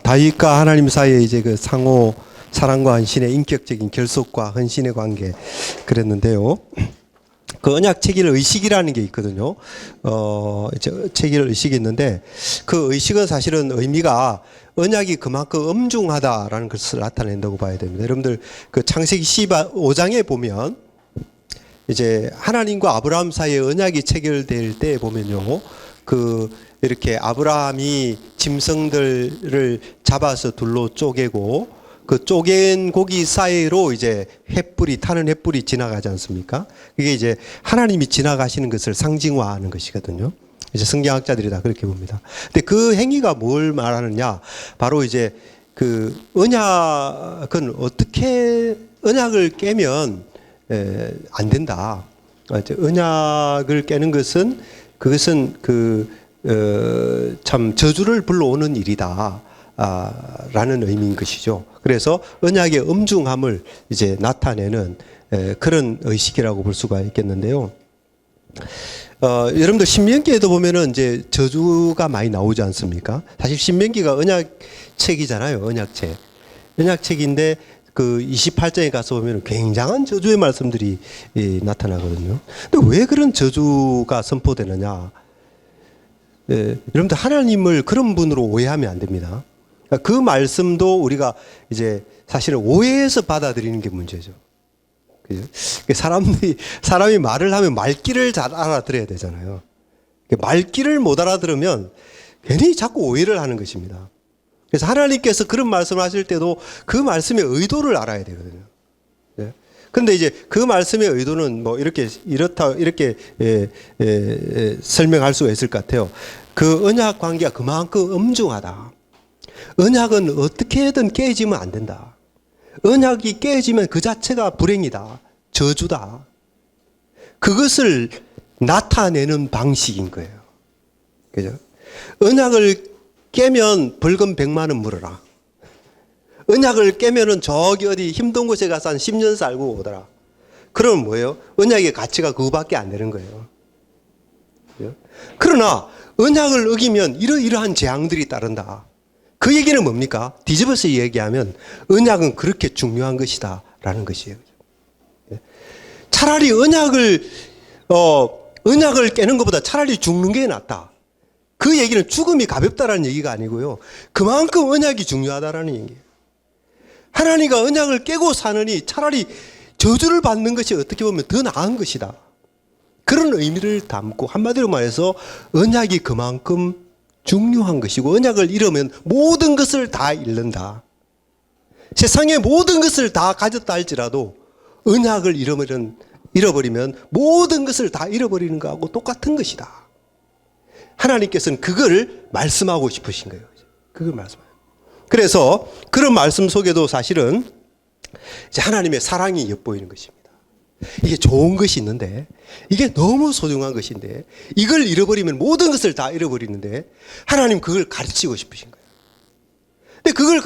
다윗과 하나님 사이에 이제 그 상호 사랑과 헌신의 인격적인 결속과 헌신의 관계 그랬는데요. 그 언약 체계를 의식이라는 게 있거든요. 이제 체계를 의식이 있는데 그 의식은 사실은 의미가 언약이 그만큼 엄중하다라는 것을 나타낸다고 봐야 됩니다. 여러분들 그 창세기 15장에 보면 이제 하나님과 아브라함 사이에 언약이 체결될 때 보면요. 그 이렇게 아브라함이 짐승들을 잡아서 둘로 쪼개고 그 쪼갠 고기 사이로 이제 타는 횃불이 지나가지 않습니까? 그게 이제 하나님이 지나가시는 것을 상징화하는 것이거든요. 이제 성경학자들이 다 그렇게 봅니다. 근데 그 행위가 뭘 말하느냐? 바로 이제 그 언약은 어떻게 언약을 깨면 안 된다. 언약을 깨는 것은 그것은 참 저주를 불러오는 일이다. 라는 의미인 것이죠. 그래서 언약의 엄중함을 이제 나타내는 그런 의식이라고 볼 수가 있겠는데요. 여러분들 신명기에도 보면은 이제 저주가 많이 나오지 않습니까? 사실 신명기가 언약책이잖아요. 언약책인데 그 28장에 가서 보면 굉장한 저주의 말씀들이 나타나거든요. 근데 왜 그런 저주가 선포되느냐? 여러분들 하나님을 그런 분으로 오해하면 안 됩니다. 그 말씀도 우리가 이제 사실은 오해해서 받아들이는 게 문제죠. 그죠? 사람이 말을 하면 말귀를 잘 알아들어야 되잖아요. 말귀를 못 알아들으면 괜히 자꾸 오해를 하는 것입니다. 그래서 하나님께서 그런 말씀을 하실 때도 그 말씀의 의도를 알아야 되거든요. 그런데 이제 그 말씀의 의도는 뭐 이렇게 설명할 수가 있을 것 같아요. 그 언약 관계가 그만큼 엄중하다. 언약은 어떻게든 깨지면 안 된다. 언약이 깨지면 그 자체가 불행이다. 저주다. 그것을 나타내는 방식인 거예요. 그죠? 언약을 깨면 벌금 100만 원 물어라. 언약을 깨면은 저기 어디 힘든 곳에 가서 한 10년 살고 오더라. 그러면 뭐예요? 언약의 가치가 그거밖에 안 되는 거예요. 그죠? 그러나 언약을 어기면 이러이러한 재앙들이 따른다. 그 얘기는 뭡니까? 뒤집어서 얘기하면 언약은 그렇게 중요한 것이다 라는 것이에요. 차라리 언약을 깨는 것보다 차라리 죽는 게 낫다. 그 얘기는 죽음이 가볍다라는 얘기가 아니고요. 그만큼 언약이 중요하다라는 얘기예요. 하나님과 언약을 깨고 사느니 차라리 저주를 받는 것이 어떻게 보면 더 나은 것이다. 그런 의미를 담고 한마디로 말해서 언약이 그만큼 중요한 것이고 언약을 잃으면 모든 것을 다 잃는다. 세상의 모든 것을 다 가졌다 할지라도 언약을 잃어버리면 모든 것을 다 잃어버리는 것하고 똑같은 것이다. 하나님께서는 그걸 말씀하고 싶으신 거예요. 그걸 말씀해요. 그래서 그런 말씀 속에도 사실은 이제 하나님의 사랑이 엿보이는 것입니다. 이게 좋은 것이 있는데 이게 너무 소중한 것인데 이걸 잃어버리면 모든 것을 다 잃어버리는데 하나님 그걸 가르치고 싶으신 거예요. 근데 그걸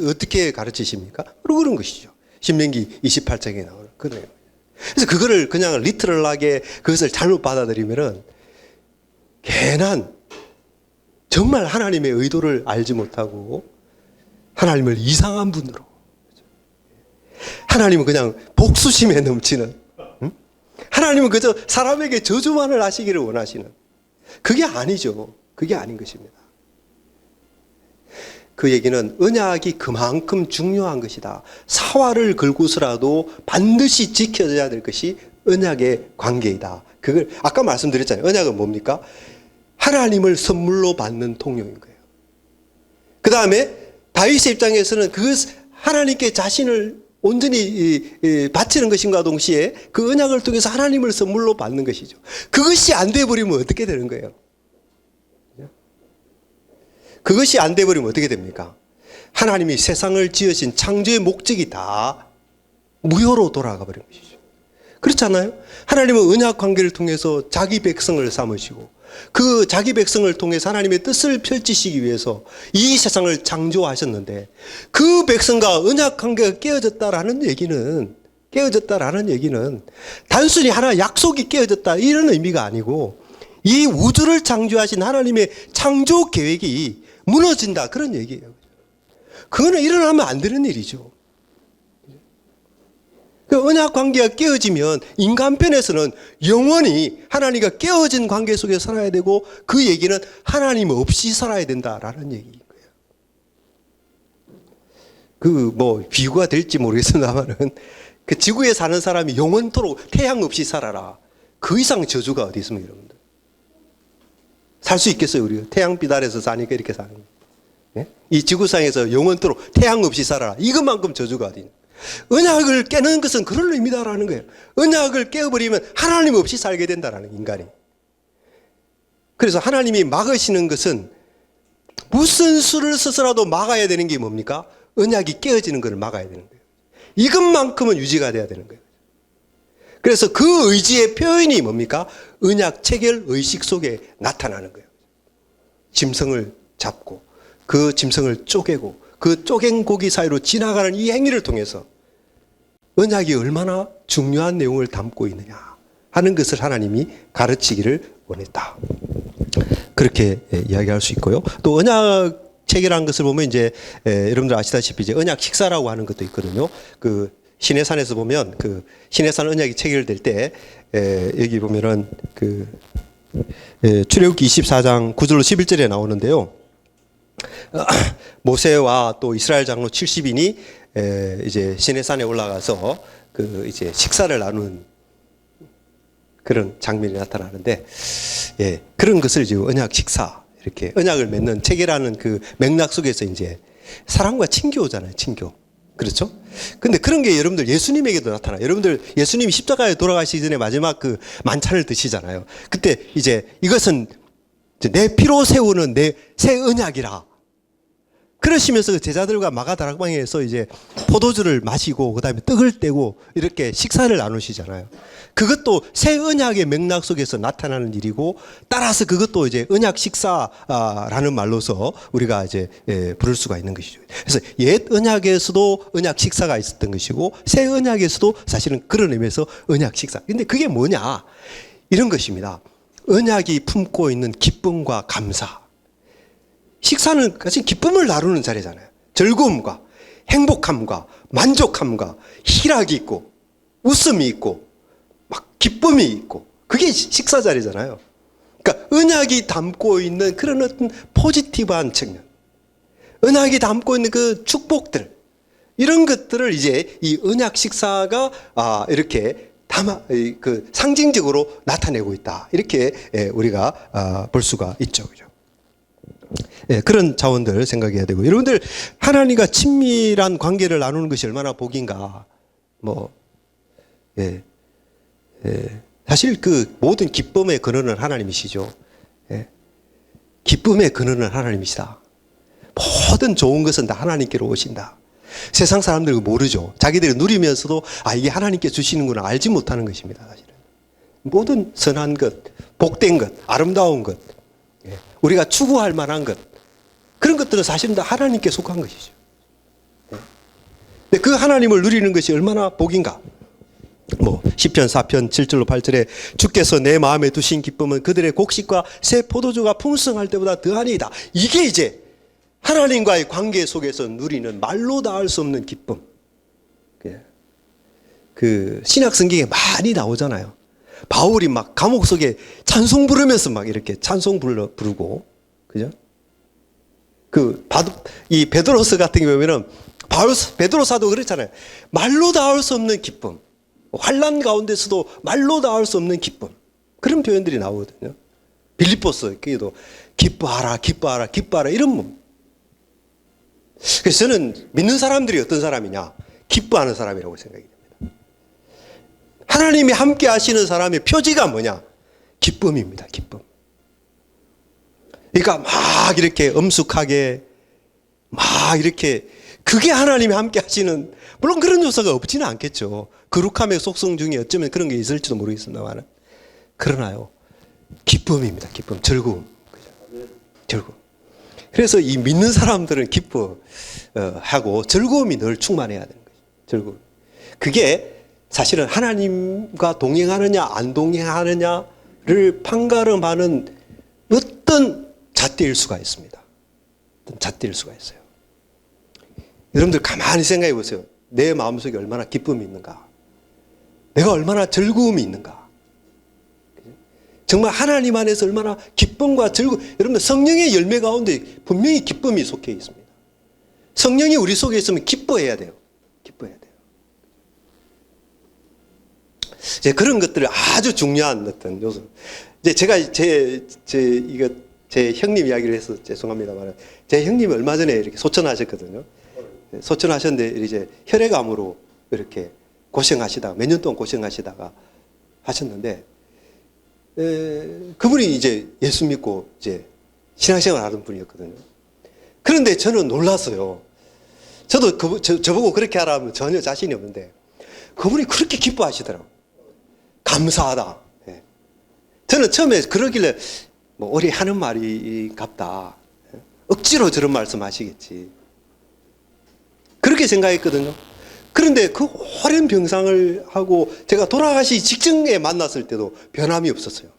어떻게 가르치십니까? 바로 그런 것이죠. 신명기 28장에 나오는 그런 거예요. 그래서 그거를 그냥 리트럴하게 그것을 잘못 받아들이면은 괜한 정말 하나님의 의도를 알지 못하고 하나님을 이상한 분으로 하나님은 그냥 복수심에 넘치는 하나님은 그저 사람에게 저주만을 하시기를 원하시는 그게 아니죠. 그게 아닌 것입니다. 그 얘기는 언약이 그만큼 중요한 것이다. 사활을 걸고서라도 반드시 지켜져야 될 것이 언약의 관계이다. 그걸 아까 말씀드렸잖아요. 언약은 뭡니까? 하나님을 선물로 받는 통용인 거예요. 그 다음에 다윗의 입장에서는 그 하나님께 자신을 온전히 바치는 것인가 동시에 그 언약을 통해서 하나님을 선물로 받는 것이죠. 그것이 안 돼버리면 어떻게 되는 거예요? 그것이 안 돼버리면 어떻게 됩니까? 하나님이 세상을 지으신 창조의 목적이 다 무효로 돌아가 버린 것이죠. 그렇잖아요? 하나님은 언약 관계를 통해서 자기 백성을 삼으시고 그 자기 백성을 통해서 하나님의 뜻을 펼치시기 위해서 이 세상을 창조하셨는데 그 백성과 언약 관계가 깨어졌다라는 얘기는 단순히 하나 약속이 깨어졌다 이런 의미가 아니고 이 우주를 창조하신 하나님의 창조 계획이 무너진다 그런 얘기예요. 그거는 일어나면 안 되는 일이죠. 그 언약 관계가 깨어지면 인간편에서는 영원히 하나님과 깨어진 관계 속에 살아야 되고, 그 얘기는 하나님 없이 살아야 된다라는 얘기인 거예요. 비유가 될지 모르겠습니다만은, 그 지구에 사는 사람이 영원토록 태양 없이 살아라. 그 이상 저주가 어디 있습니까, 여러분들? 살 수 있겠어요, 우리가? 태양빛 아래서 사니까 이렇게 사는 거예요. 네? 이 지구상에서 영원토록 태양 없이 살아라. 이것만큼 저주가 어디 있는 거예요? 언약을 깨는 것은 그런 의미다라는 거예요. 언약을 깨어버리면 하나님 없이 살게 된다라는 거예요, 인간이. 그래서 하나님이 막으시는 것은 무슨 수를 써서라도 막아야 되는 게 뭡니까? 언약이 깨어지는 것을 막아야 되는 거예요. 이것만큼은 유지가 돼야 되는 거예요. 그래서 그 의지의 표현이 뭡니까? 언약 체결 의식 속에 나타나는 거예요. 짐승을 잡고 그 짐승을 쪼개고 그 쪼갠 고기 사이로 지나가는 이 행위를 통해서 언약이 얼마나 중요한 내용을 담고 있느냐 하는 것을 하나님이 가르치기를 원했다. 그렇게 이야기할 수 있고요. 또 언약 체결한 것을 보면 이제 여러분들 아시다시피 이제 언약 식사라고 하는 것도 있거든요. 그 시내산에서 보면 그 시내산 언약이 체결될 때 여기 보면은 그 출애굽기 24장 9절로 11절에 나오는데요. 모세와 또 이스라엘 장로 70인이 이제 시내산에 올라가서 그 이제 식사를 나누는 그런 장면이 나타나는데, 그런 것을 이제 언약 식사, 이렇게 언약을 맺는 체계라는 그 맥락 속에서 이제 사랑과 친교잖아요, 친교. 그렇죠? 근데 그런 게 여러분들 예수님에게도 나타나요. 여러분들 예수님이 십자가에 돌아가시기 전에 마지막 그 만찬을 드시잖아요. 그때 이제 이것은 내 피로 세우는 내 새 언약이라. 그러시면서 제자들과 마가다락방에서 이제 포도주를 마시고 그다음에 떡을 떼고 이렇게 식사를 나누시잖아요. 그것도 새 언약의 맥락 속에서 나타나는 일이고, 따라서 그것도 이제 언약 식사라는 말로서 우리가 이제 부를 수가 있는 것이죠. 그래서 옛 언약에서도 언약 식사가 있었던 것이고, 새 언약에서도 사실은 그런 의미에서 언약 식사. 근데 그게 뭐냐? 이런 것입니다. 언약이 품고 있는 기쁨과 감사. 식사는 사실 기쁨을 나누는 자리잖아요. 즐거움과 행복함과 만족함과 희락이 있고 웃음이 있고 막 기쁨이 있고, 그게 식사 자리잖아요. 그러니까 언약이 담고 있는 그런 어떤 포지티브한 측면, 언약이 담고 있는 그 축복들, 이런 것들을 이제 이 언약 식사가 이렇게 그 상징적으로 나타내고 있다. 이렇게 우리가 볼 수가 있죠. 그죠? 그런 자원들 생각해야 되고, 여러분들 하나님과 친밀한 관계를 나누는 것이 얼마나 복인가. 사실 그 모든 기쁨의 근원은 하나님이시죠. 기쁨의 근원은 하나님이시다. 모든 좋은 것은 다 하나님께로 오신다. 세상 사람들은 모르죠. 자기들이 누리면서도 이게 하나님께 주시는구나 알지 못하는 것입니다. 사실은 모든 선한 것, 복된 것, 아름다운 것, 우리가 추구할 만한 것, 그런 것들은 사실은 다 하나님께 속한 것이죠. 근데 그 하나님을 누리는 것이 얼마나 복인가. 시편 4편 7절로 8절에 주께서 내 마음에 두신 기쁨은 그들의 곡식과 새 포도주가 풍성할 때보다 더하니이다. 이게 이제 하나님과의 관계 속에서 누리는 말로 닿을 수 없는 기쁨. 그 신약 성경에 많이 나오잖아요. 바울이 막 감옥 속에 찬송 부르면서 막 이렇게 찬송 부르고, 그죠? 이 베드로서 같은 경우에는 베드로 사도 그랬잖아요. 말로 닿을 수 없는 기쁨. 환난 가운데서도 말로 닿을 수 없는 기쁨. 그런 표현들이 나오거든요. 빌립보서 거기도 기뻐하라, 기뻐하라, 기뻐하라 이런 뭐. 그래서 저는 믿는 사람들이 어떤 사람이냐? 기뻐하는 사람이라고 생각이 됩니다. 하나님이 함께 하시는 사람의 표지가 뭐냐? 기쁨입니다. 기쁨. 그러니까 막 이렇게 엄숙하게 막 이렇게, 그게 하나님이 함께 하시는, 물론 그런 요소가 없지는 않겠죠. 거룩함의 속성 중에 어쩌면 그런 게 있을지도 모르겠습니다만, 그러나요, 기쁨입니다. 기쁨, 즐거움. 즐거움. 그래서 이 믿는 사람들은 기뻐하고 즐거움이 늘 충만해야 되는 거죠. 즐거움. 그게 사실은 하나님과 동행하느냐 안 동행하느냐를 판가름하는 어떤 잣대일 수가 있습니다. 어떤 잣대일 수가 있어요. 여러분들 가만히 생각해 보세요. 내 마음속에 얼마나 기쁨이 있는가? 내가 얼마나 즐거움이 있는가? 정말 하나님 안에서 얼마나 기쁨과 즐거움. 여러분들 성령의 열매 가운데 분명히 기쁨이 속해 있습니다. 성령이 우리 속에 있으면 기뻐해야 돼요. 기뻐해야 돼요. 이제 그런 것들을 아주 중요한 어떤 요소. 이제 제가 제 형님 이야기를 해서 죄송합니다만, 제 형님이 얼마 전에 이렇게 소천하셨거든요. 소천하셨는데 이제 혈액암으로 이렇게 고생하시다가 몇 년 동안 고생하시다가 하셨는데, 그분이 이제 예수 믿고 이제 신앙생활 하던 분이었거든요. 그런데 저는 놀랐어요. 저도 저보고 그렇게 하라면 전혀 자신이 없는데 그분이 그렇게 기뻐하시더라고요. 감사하다. 예. 저는 처음에 그러길래 뭐 우리 하는 말이 같다. 억지로 저런 말씀 하시겠지. 그렇게 생각했거든요. 그런데 그 오랜 병상을 하고 제가 돌아가시 직전에 만났을 때도 변함이 없었어요.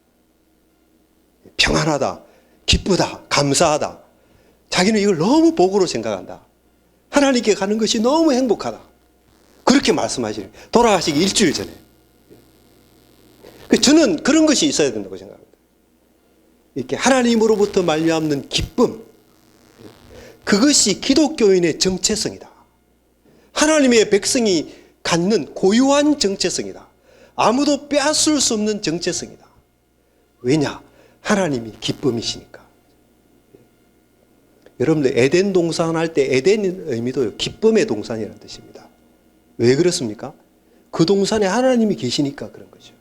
평안하다, 기쁘다, 감사하다. 자기는 이걸 너무 복으로 생각한다. 하나님께 가는 것이 너무 행복하다. 그렇게 말씀하시는, 돌아가시기 일주일 전에. 저는 그런 것이 있어야 된다고 생각합니다. 이렇게 하나님으로부터 말미암는 기쁨, 그것이 기독교인의 정체성이다. 하나님의 백성이 갖는 고유한 정체성이다. 아무도 빼앗을 수 없는 정체성이다. 왜냐? 하나님이 기쁨이시니까. 여러분들 에덴 동산 할 때 에덴 의미도 기쁨의 동산이라는 뜻입니다. 왜 그렇습니까? 그 동산에 하나님이 계시니까 그런 거죠.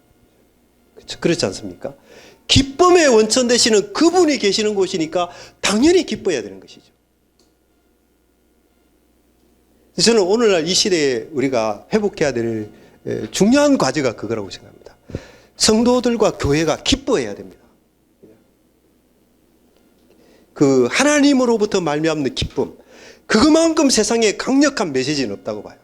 그렇지 않습니까? 기쁨의 원천 되시는 그분이 계시는 곳이니까 당연히 기뻐야 되는 것이죠. 저는 오늘날 이 시대에 우리가 회복해야 될 중요한 과제가 그거라고 생각합니다. 성도들과 교회가 기뻐해야 됩니다. 그 하나님으로부터 말미암는 기쁨, 그것만큼 세상에 강력한 메시지는 없다고 봐요.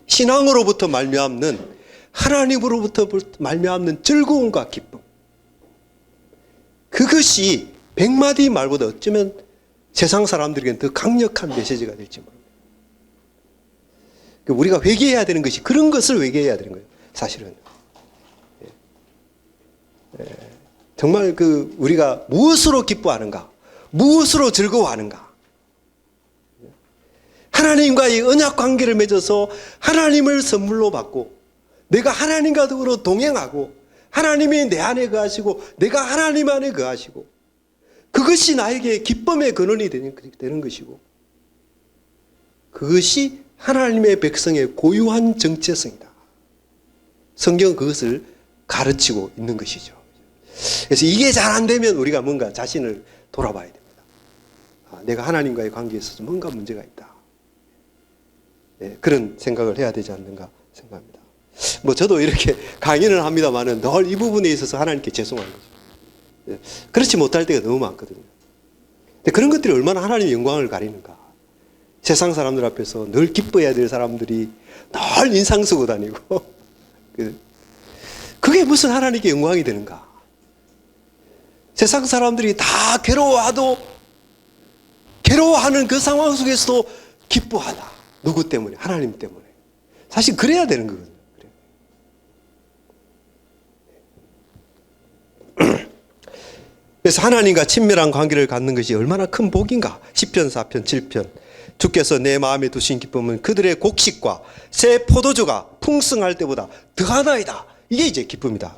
신앙으로부터 말미암는, 하나님으로부터 말미암는 즐거움과 기쁨, 그것이 100마디 말보다 어쩌면 세상 사람들에게는 더 강력한 메시지가 될지 모릅니다. 우리가 회개해야 되는 것이 그런 것을 회개해야 되는 거예요. 사실은 정말 우리가 무엇으로 기뻐하는가, 무엇으로 즐거워하는가. 하나님과의 언약 관계를 맺어서 하나님을 선물로 받고 내가 하나님과 더불어 동행하고 하나님이 내 안에 거하시고 내가 하나님 안에 거하시고 그것이 나에게 기쁨의 근원이 되는 것이고 그것이 하나님의 백성의 고유한 정체성이다. 성경은 그것을 가르치고 있는 것이죠. 그래서 이게 잘 안 되면 우리가 뭔가 자신을 돌아봐야 됩니다. 내가 하나님과의 관계에 있어서 뭔가 문제가 있다. 그런 생각을 해야 되지 않는가 생각합니다. 저도 이렇게 강연을 합니다만은 늘 이 부분에 있어서 하나님께 죄송한 거죠. 그렇지 못할 때가 너무 많거든요. 근데 그런 것들이 얼마나 하나님의 영광을 가리는가. 세상 사람들 앞에서 늘 기뻐해야 될 사람들이 늘 인상 쓰고 다니고 그게 무슨 하나님께 영광이 되는가. 세상 사람들이 다 괴로워하는 그 상황 속에서도 기뻐하다. 누구 때문에? 하나님 때문에. 사실 그래야 되는 거거든요. 그래서 하나님과 친밀한 관계를 갖는 것이 얼마나 큰 복인가. 시편 4편 7편 주께서 내 마음에 두신 기쁨은 그들의 곡식과 새 포도주가 풍성할 때보다 더하나이다. 이게 이제 기쁨이다.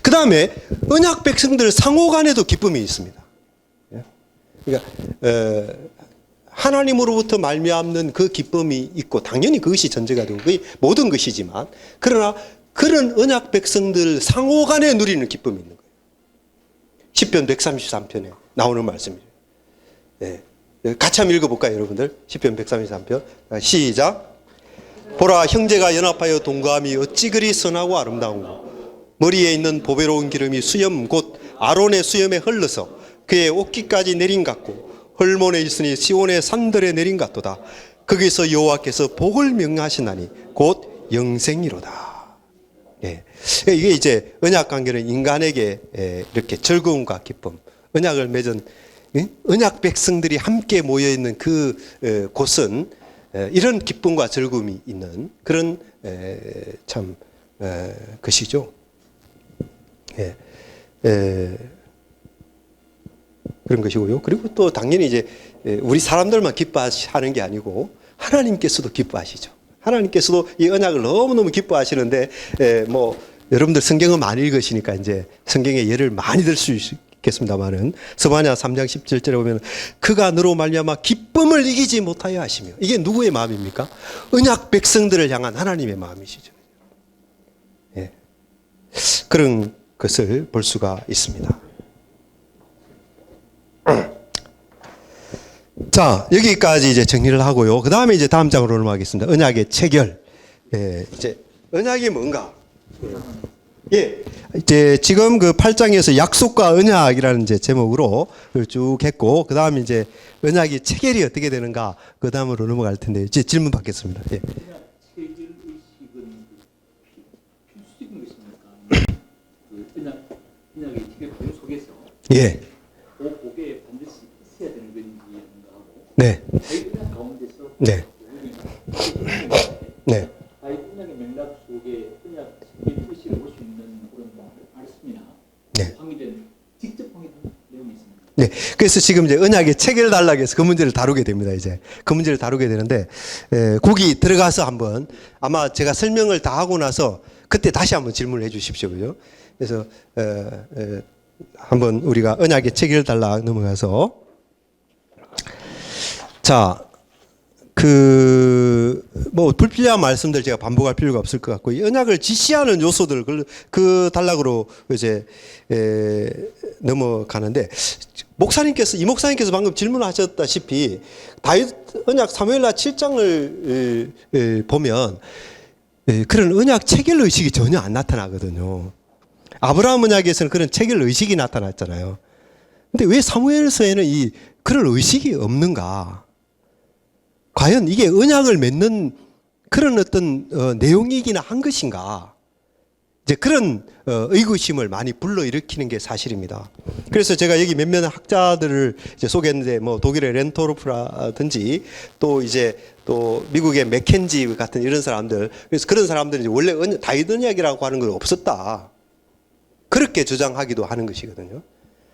그 다음에 언약 백성들 상호 간에도 기쁨이 있습니다. 그러니까 하나님으로부터 말미암는 그 기쁨이 있고 당연히 그것이 전제가 되고 그게 모든 것이지만 그러나 그런 언약 백성들 상호 간에 누리는 기쁨이 있는 거예요. 시편 133편에 나오는 말씀이죠. 같이 한번 읽어볼까요, 여러분들? 시편 133편 시작. 보라, 형제가 연합하여 동거함이 어찌 그리 선하고 아름다운고 머리에 있는 보배로운 기름이 수염 곧 아론의 수염에 흘러서 그의 옷깃까지 내린 같고 헐몬에 있으니 시온의 산들에 내린 같도다. 거기서 여호와께서 복을 명하시나니 곧 영생이로다. 이게 이제 언약 관계는 인간에게 이렇게 즐거움과 기쁨, 언약을 맺은 언약 백성들이 함께 모여 있는 그 곳은 이런 기쁨과 즐거움이 있는 그런 참 것이죠. 그런 것이고요. 그리고 또 당연히 이제 우리 사람들만 기뻐하는 게 아니고 하나님께서도 기뻐하시죠. 하나님께서도 이 언약을 너무너무 기뻐하시는데 뭐 여러분들 성경을 많이 읽으시니까 이제 성경의 예를 많이 들 수 있겠습니다만은 스바냐 3장 17절에 보면 그가 너로 말미암아 기쁨을 이기지 못하여 하시며, 이게 누구의 마음입니까? 언약 백성들을 향한 하나님의 마음이시죠. 예. 그런 것을 볼 수가 있습니다. 자, 여기까지 이제 정리를 하고요. 그 다음에 이제 다음 장으로 넘어가겠습니다. 언약의 체결. 이제 언약이 뭔가? 이제 지금 그 8장에서 약속과 언약이라는 이제 제목으로 쭉 했고, 그 다음에 이제 언약이 체결이 어떻게 되는가? 그 다음으로 넘어갈 텐데, 이제 질문 받겠습니다. 체결 의식은 필수적인 것입니까? 언약의 체결 과정 속에서 복에 반드시 있어야 되는 건지인가 하고, 네. 언약 가운데서 네. 네. 언약의 맥락 속에 언약 체결 의식을 볼 수 있는 그런 말씀이나 확인된 직접 확인된 내용이 있습니다. 네. 그래서 지금 이제 언약의 체결 단락에서 그 문제를 다루게 됩니다. 이제 그 문제를 다루게 되는데, 거기 들어가서 한번 아마 제가 설명을 다 하고 나서 그때 다시 한번 질문을 해 주십시오. 그죠? 그래서, 한번 우리가 언약의 체결 단락 넘어가서, 자, 뭐 불필요한 말씀들 제가 반복할 필요가 없을 것 같고, 이 언약을 지시하는 요소들 그 단락으로 이제 넘어가는데, 이 목사님께서 방금 질문하셨다시피 다윗 언약 사무엘하 7장을 보면 그런 언약 체결 의식이 전혀 안 나타나거든요. 아브라함 언약에서는 그런 체결 의식이 나타났잖아요. 근데 왜 사무엘서에는 그런 의식이 없는가? 과연 이게 언약을 맺는 그런 어떤 내용이기나 한 것인가? 이제 그런 의구심을 많이 불러일으키는 게 사실입니다. 그래서 제가 여기 몇몇 학자들을 이제 소개했는데, 뭐 독일의 렌토르프라든지 또 미국의 맥켄지 같은 이런 사람들, 그래서 그런 사람들은 이제 원래 다윗 언약이라고 하는 건 없었다, 그렇게 주장하기도 하는 것이거든요.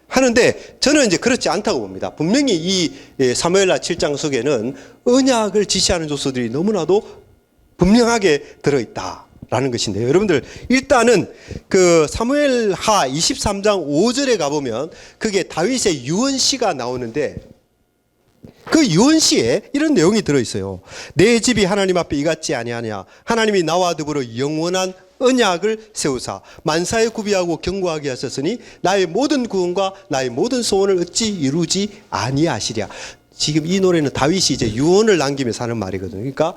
하는데 저는 이제 그렇지 않다고 봅니다. 분명히 이 사무엘하 7장 속에는 언약을 지시하는 요소들이 너무나도 분명하게 들어있다라는 것인데요. 여러분들 일단은 그 사무엘하 23장 5절에 가보면 그게 다윗의 유언시가 나오는데, 그 유언시에 이런 내용이 들어있어요. 내 집이 하나님 앞에 이같지 아니하냐. 하나님이 나와 더불어 영원한 언약을 세우사 만사에 구비하고 견고하게 하셨으니 나의 모든 구원과 나의 모든 소원을 어찌 이루지 아니하시랴. 지금 이 노래는 다윗이 이제 유언을 남기면서 하는 말이거든요. 그러니까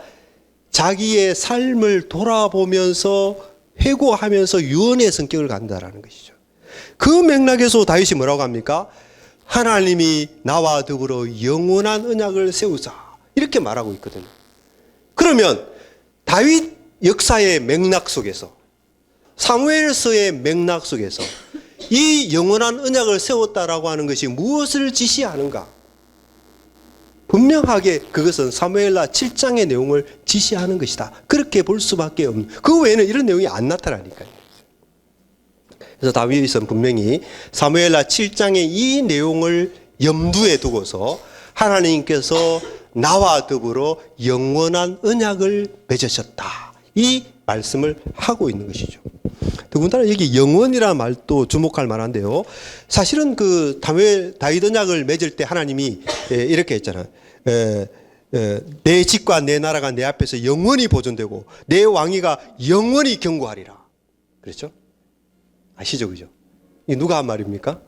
자기의 삶을 돌아보면서 회고하면서 유언의 성격을 갖는다라는 것이죠. 그 맥락에서 다윗이 뭐라고 합니까? 하나님이 나와 더불어 영원한 언약을 세우사, 이렇게 말하고 있거든요. 그러면 다윗 역사의 맥락 속에서, 사무엘서의 맥락 속에서 이 영원한 언약을 세웠다라고 하는 것이 무엇을 지시하는가? 분명하게 그것은 사무엘하 7장의 내용을 지시하는 것이다, 그렇게 볼 수밖에 없는, 그 외에는 이런 내용이 안 나타나니까요. 그래서 다윗은 분명히 사무엘하 7장의 이 내용을 염두에 두고서 하나님께서 나와 더불어 영원한 언약을 맺으셨다, 이 말씀을 하고 있는 것이죠. 더군다나 여기 영원이라는 말도 주목할 만한데요. 사실은 그 다윗 언약을 맺을 때 하나님이 이렇게 했잖아요. 내 집과 내 나라가 내 앞에서 영원히 보존되고 내 왕위가 영원히 견고하리라. 그렇죠? 아시죠? 그죠? 이 누가 한 말입니까?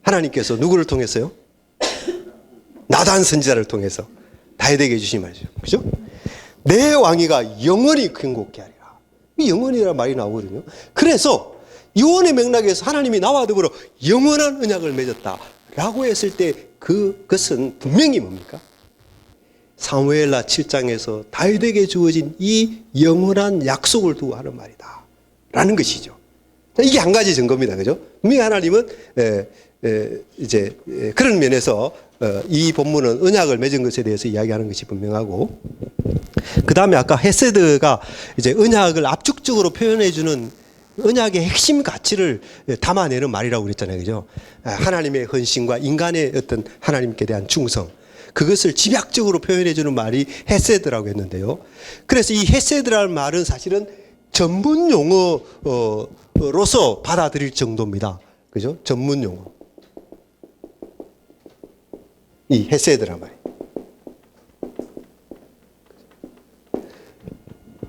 하나님께서 누구를 통해서요? 나단 선지자를 통해서 다윗에게 주신 말이죠. 그죠? 내 왕위가 영원히 견고케 하리라. 이 영원이라는 말이 나오거든요. 그래서 유언의 맥락에서 하나님이 나와 더불어 영원한 언약을 맺었다라고 했을 때 그것은 분명히 뭡니까? 사무엘하 7장에서 다윗에게 주어진 이 영원한 약속을 두고 하는 말이다 라는 것이죠. 이게 한 가지 증거입니다. 그죠? 분명히 하나님은 이제 그런 면에서 이 본문은 언약을 맺은 것에 대해서 이야기하는 것이 분명하고, 그 다음에 아까 헤세드가 이제 언약을 압축적으로 표현해주는 언약의 핵심 가치를 담아내는 말이라고 그랬잖아요, 그죠? 하나님의 헌신과 인간의 어떤 하나님께 대한 충성, 그것을 집약적으로 표현해주는 말이 헤세드라고 했는데요. 그래서 이 헤세드라는 말은 사실은 전문 용어로서 받아들일 정도입니다, 그죠? 전문 용어. 이 헤세드란 말이에요.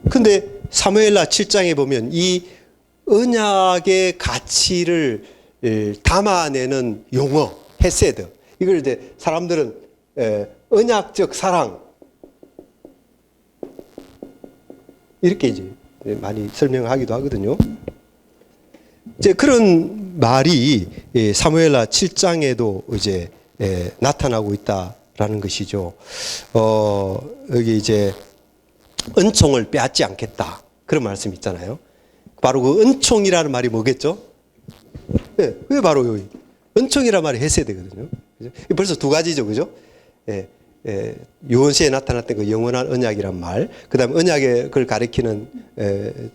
근데 사무엘라 7장에 보면 이 언약의 가치를 담아내는 용어, 헤세드. 이걸 이제 사람들은 언약적 사랑, 이렇게 이제 많이 설명하기도 하거든요. 이제 그런 말이 사무엘라 7장에도 이제 나타나고 있다라는 것이죠. 여기 이제 은총을 빼앗지 않겠다, 그런 말씀이 있잖아요. 바로 그 은총이라는 말이 뭐겠죠? 네, 왜 바로 여기 은총이라는 말이 헤세드거든요. 벌써 두 가지죠, 그죠? 유언시에 나타났던 그 영원한 언약이란 말, 그 다음에 언약을 가리키는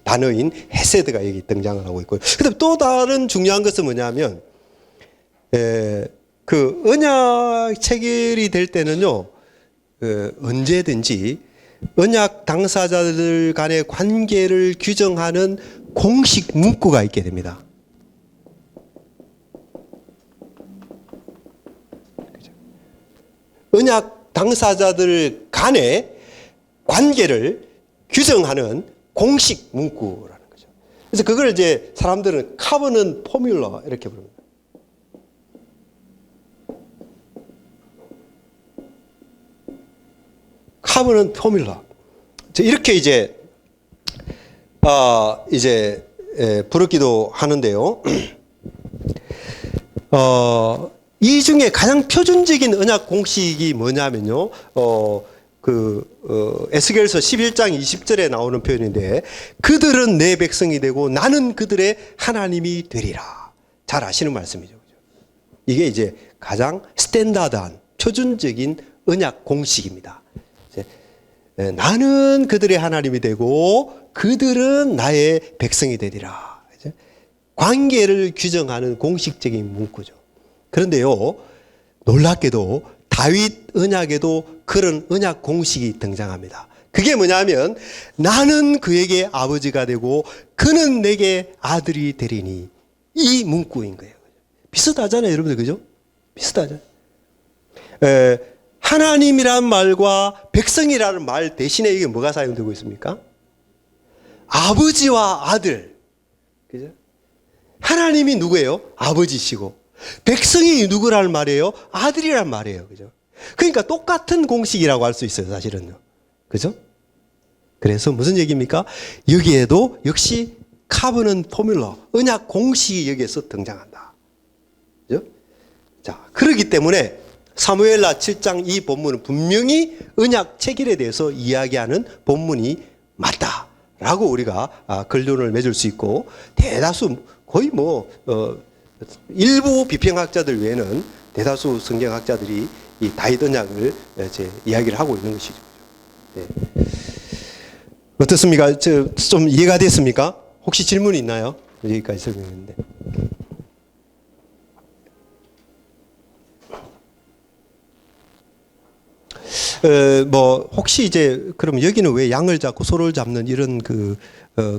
단어인 헤세드가 여기 등장을 하고 있고요. 그 다음에 또 다른 중요한 것은 뭐냐면, 그 언약 체결이 될 때는요, 언제든지 언약 당사자들 간의 관계를 규정하는 공식 문구가 있게 됩니다. 언약 당사자들 간의 관계를 규정하는 공식 문구라는 거죠. 그래서 그걸 이제 사람들은 카버넌 포뮬러 이렇게 부릅니다. 카버넌 포뮬러. 이렇게 이제 부르기도 하는데요. 이 중에 가장 표준적인 언약 공식이 뭐냐면요. 에스겔서 11장 20절에 나오는 표현인데, 그들은 내 백성이 되고 나는 그들의 하나님이 되리라. 잘 아시는 말씀이죠. 이게 이제 가장 스탠다드한 표준적인 언약 공식입니다. 나는 그들의 하나님이 되고 그들은 나의 백성이 되리라. 관계를 규정하는 공식적인 문구죠. 그런데요, 놀랍게도 다윗 언약에도 그런 언약 공식이 등장합니다. 그게 뭐냐면, 나는 그에게 아버지가 되고 그는 내게 아들이 되리니, 이 문구인 거예요. 비슷하잖아요, 여러분들, 그죠? 비슷하죠. 하나님이란 말과 백성이라는 말 대신에 이게 뭐가 사용되고 있습니까? 아버지와 아들. 그죠? 하나님이 누구예요? 아버지시고, 백성이 누구라는 말이에요? 아들이란 말이에요. 그죠? 그러니까 똑같은 공식이라고 할 수 있어요, 사실은요. 그죠? 그래서 무슨 얘기입니까? 여기에도 역시 카버넌 포뮬러, 언약 공식이 여기에서 등장한다. 그죠? 자, 그렇기 때문에 사무엘라 7장 이 본문은 분명히 언약 체결에 대해서 이야기하는 본문이 맞다라고 우리가 결론을 맺을 수 있고, 대다수 거의 일부 비평학자들 외에는 대다수 성경학자들이 이 다윗 언약을 이제 이야기를 하고 있는 것이죠. 네. 어떻습니까? 좀 이해가 됐습니까? 혹시 질문이 있나요? 여기까지 설명했는데. 혹시 이제 그럼 여기는 왜 양을 잡고 소를 잡는 이런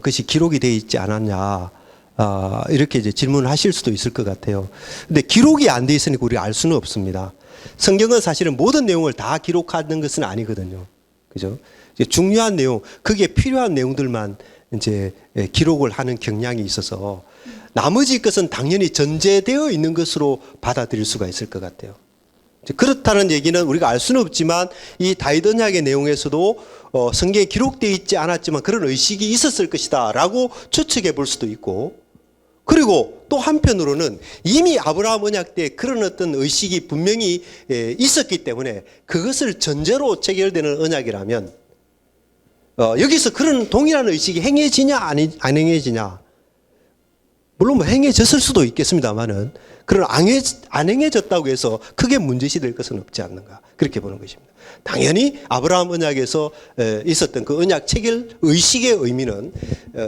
것이 기록이 되어 있지 않았냐, 이렇게 이제 질문을 하실 수도 있을 것 같아요. 근데 기록이 안 돼 있으니까 우리가 알 수는 없습니다. 성경은 사실은 모든 내용을 다 기록하는 것은 아니거든요. 그죠? 중요한 내용, 그게 필요한 내용들만 이제 기록을 하는 경향이 있어서, 나머지 것은 당연히 전제되어 있는 것으로 받아들일 수가 있을 것 같아요. 그렇다는 얘기는 우리가 알 수는 없지만, 이 다윗 언약의 내용에서도 성경에 기록되어 있지 않았지만 그런 의식이 있었을 것이다 라고 추측해 볼 수도 있고, 그리고 또 한편으로는 이미 아브라함 언약 때 그런 어떤 의식이 분명히 있었기 때문에 그것을 전제로 체결되는 언약이라면, 여기서 그런 동일한 의식이 행해지냐 안 행해지냐, 물론 행해졌을 수도 있겠습니다만은, 그런 안 행해졌다고 해서 크게 문제시 될 것은 없지 않는가 그렇게 보는 것입니다. 당연히 아브라함 언약에서 있었던 그 언약 체결 의식의 의미는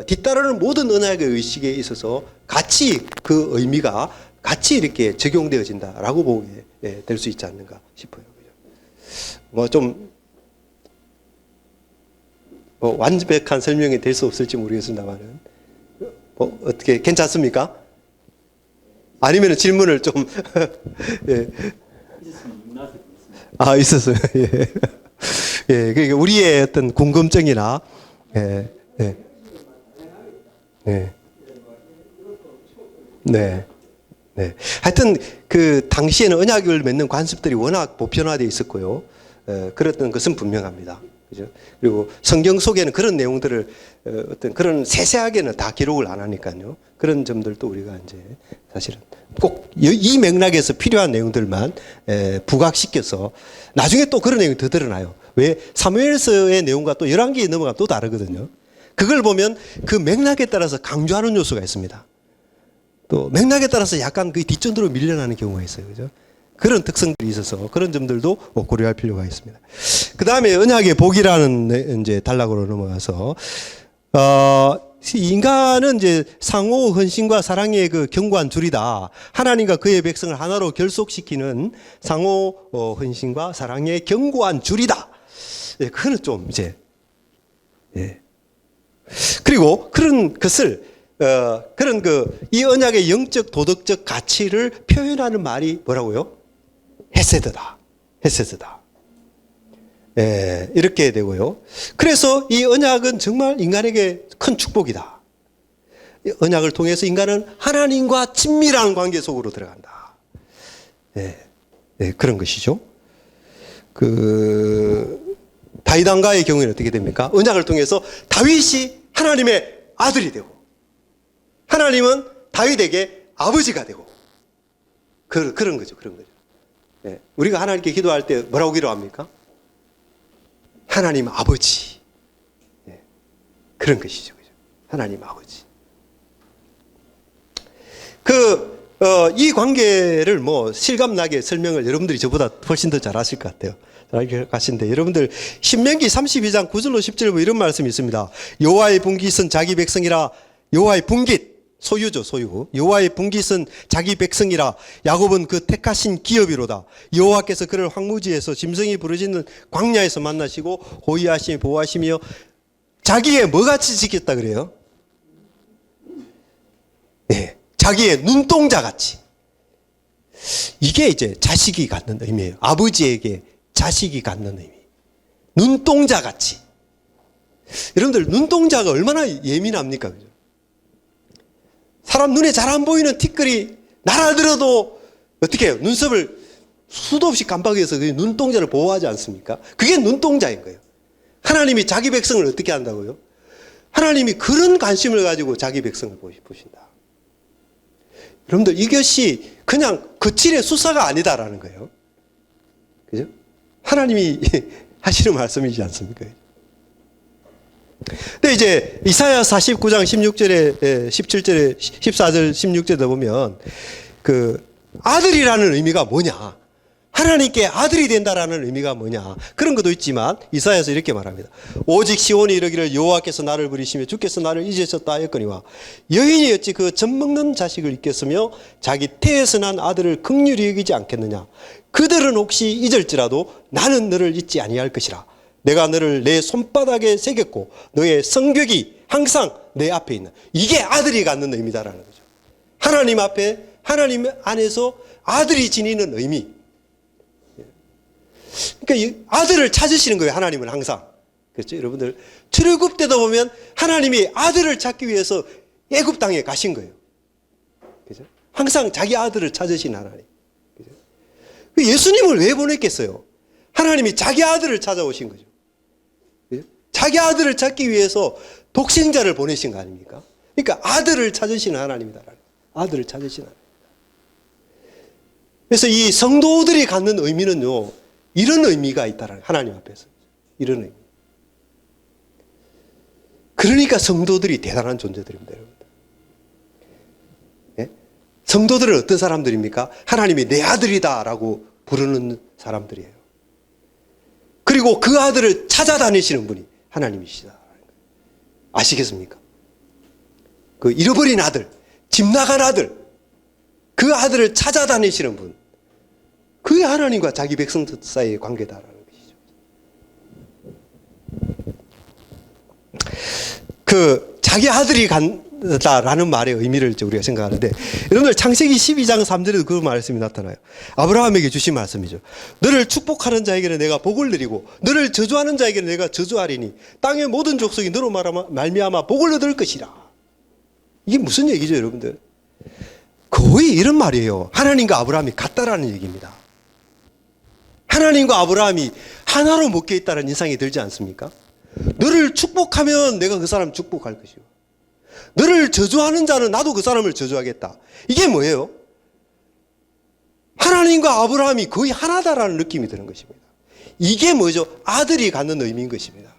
뒤따르는 모든 언약의 의식에 있어서 같이 그 의미가 같이 이렇게 적용되어진다라고 보게 될 수 있지 않는가 싶어요. 뭐 좀 완벽한 설명이 될 수 없을지 모르겠습니다만은 어떻게 괜찮습니까? 아니면 질문을 좀 예. 있었어요. 예. 예, 그러니까 우리의 어떤 궁금증이나 예, 예, 예. 네, 네. 하여튼 그 당시에는 언약을 맺는 관습들이 워낙 보편화되어 있었고요. 그랬던 것은 분명합니다. 그죠? 그리고 성경 속에는 그런 내용들을 어떤 그런 세세하게는 다 기록을 안 하니까요. 그런 점들도 우리가 이제 사실은 꼭 이 맥락에서 필요한 내용들만 부각시켜서 나중에 또 그런 내용이 더 드러나요. 왜? 사무엘서의 내용과 또 열왕기에 넘어가면 또 다르거든요. 그걸 보면 그 맥락에 따라서 강조하는 요소가 있습니다. 또 맥락에 따라서 약간 그 뒷전으로 밀려나는 경우가 있어요. 그죠? 그런 특성들이 있어서 그런 점들도 고려할 필요가 있습니다. 그 다음에 언약의 복이라는 이제 단락으로 넘어가서, 인간은 이제 상호 헌신과 사랑의 그 견고한 줄이다. 하나님과 그의 백성을 하나로 결속시키는 상호 헌신과 사랑의 견고한 줄이다. 예, 그거는 좀 이제, 예. 그리고 그런 것을, 그런 이 언약의 영적 도덕적 가치를 표현하는 말이 뭐라고요? 헤세드다. 헤세드다. 예, 이렇게 되고요. 그래서 이 언약은 정말 인간에게 큰 축복이다. 언약을 통해서 인간은 하나님과 친밀한 관계 속으로 들어간다. 예, 예, 그런 것이죠. 다윗 왕가의 경우에는 어떻게 됩니까? 언약을 통해서 다윗이 하나님의 아들이 되고, 하나님은 다윗에게 아버지가 되고, 그런 거죠. 그런 거죠. 예, 우리가 하나님께 기도할 때 뭐라고 기도합니까? 하나님 아버지. 예, 그런 것이죠. 그죠? 하나님 아버지. 이 관계를 뭐 실감나게 설명을 여러분들이 저보다 훨씬 더 잘 하실 것 같아요. 잘 하시는데 여러분들 신명기 32장 9절로 10절 뭐 이런 말씀이 있습니다. 여호와의 분깃은 자기 백성이라. 여호와의 분깃. 소유죠, 소유. 여호와의 분깃은 자기 백성이라. 야곱은 그 택하신 기업이로다. 여호와께서 그를 황무지에서 짐승이 부르짖는 광야에서 만나시고 호위하시며 보호하시며 자기의 뭐같이 지켰다 그래요? 네, 자기의 눈동자같이. 이게 이제 자식이 갖는 의미예요. 아버지에게 자식이 갖는 의미. 눈동자같이. 여러분들 눈동자가 얼마나 예민합니까? 그죠? 사람 눈에 잘 안 보이는 티끌이 날아들어도 어떻게 해요? 눈썹을 수도 없이 깜빡여서 그 눈동자를 보호하지 않습니까? 그게 눈동자인 거예요. 하나님이 자기 백성을 어떻게 한다고요? 하나님이 그런 관심을 가지고 자기 백성을 보신다. 여러분들 이것이 그냥 거칠의 수사가 아니다라는 거예요. 그죠? 하나님이 하시는 말씀이지 않습니까? 근데 이제 이사야 49장 16절에 17절에 14절 16절에 보면 아들이라는 의미가 뭐냐? 하나님께 아들이 된다라는 의미가 뭐냐? 그런 것도 있지만 이사야서 이렇게 말합니다. 오직 시온이 이르기를 여호와께서 나를 부리시며 주께서 나를 잊으셨다 하였거니와 여인이 어찌 그 젖먹는 자식을 잊겠으며 자기 태에서 난 아들을 긍휼히 여기지 않겠느냐? 그들은 혹시 잊을지라도 나는 너를 잊지 아니할 것이라. 내가 너를 내 손바닥에 새겼고 너의 성벽이 항상 내 앞에 있는. 이게 아들이 갖는 의미다라는 거죠. 하나님 앞에, 하나님 안에서 아들이 지니는 의미. 그러니까 이 아들을 찾으시는 거예요. 하나님은 항상. 그렇죠? 여러분들 출애굽 때도 보면 하나님이 아들을 찾기 위해서 애굽 땅에 가신 거예요. 그렇죠? 항상 자기 아들을 찾으신 하나님. 그렇죠? 예수님을 왜 보냈겠어요? 하나님이 자기 아들을 찾아오신 거죠. 그렇죠? 자기 아들을 찾기 위해서 독생자를 보내신 거 아닙니까? 그러니까 아들을 찾으시는 하나님이다. 아들을 찾으시는 하나님. 그래서 이 성도들이 갖는 의미는요, 이런 의미가 있다라는, 하나님 앞에서. 이런 의미. 그러니까 성도들이 대단한 존재들입니다, 여러분들. 예? 성도들은 어떤 사람들입니까? 하나님이 내 아들이다라고 부르는 사람들이에요. 그리고 그 아들을 찾아다니시는 분이 하나님이시다. 아시겠습니까? 그 잃어버린 아들, 집 나간 아들, 그 아들을 찾아다니시는 분. 그게 하나님과 자기 백성 사이의 관계다라는 것이죠. 그 자기 아들이 간다라는 말의 의미를 우리가 생각하는데, 여러분들 창세기 12장 3절에도 그 말씀이 나타나요. 아브라함에게 주신 말씀이죠. 너를 축복하는 자에게는 내가 복을 드리고 너를 저주하는 자에게는 내가 저주하리니 땅의 모든 족속이 너로 말미암아 복을 얻을 것이라. 이게 무슨 얘기죠, 여러분들? 거의 이런 말이에요. 하나님과 아브라함이 같다라는 얘기입니다. 하나님과 아브라함이 하나로 묶여 있다는 인상이 들지 않습니까? 너를 축복하면 내가 그 사람 축복할 것이고, 너를 저주하는 자는 나도 그 사람을 저주하겠다. 이게 뭐예요? 하나님과 아브라함이 거의 하나다라는 느낌이 드는 것입니다. 이게 뭐죠? 아들이 갖는 의미인 것입니다.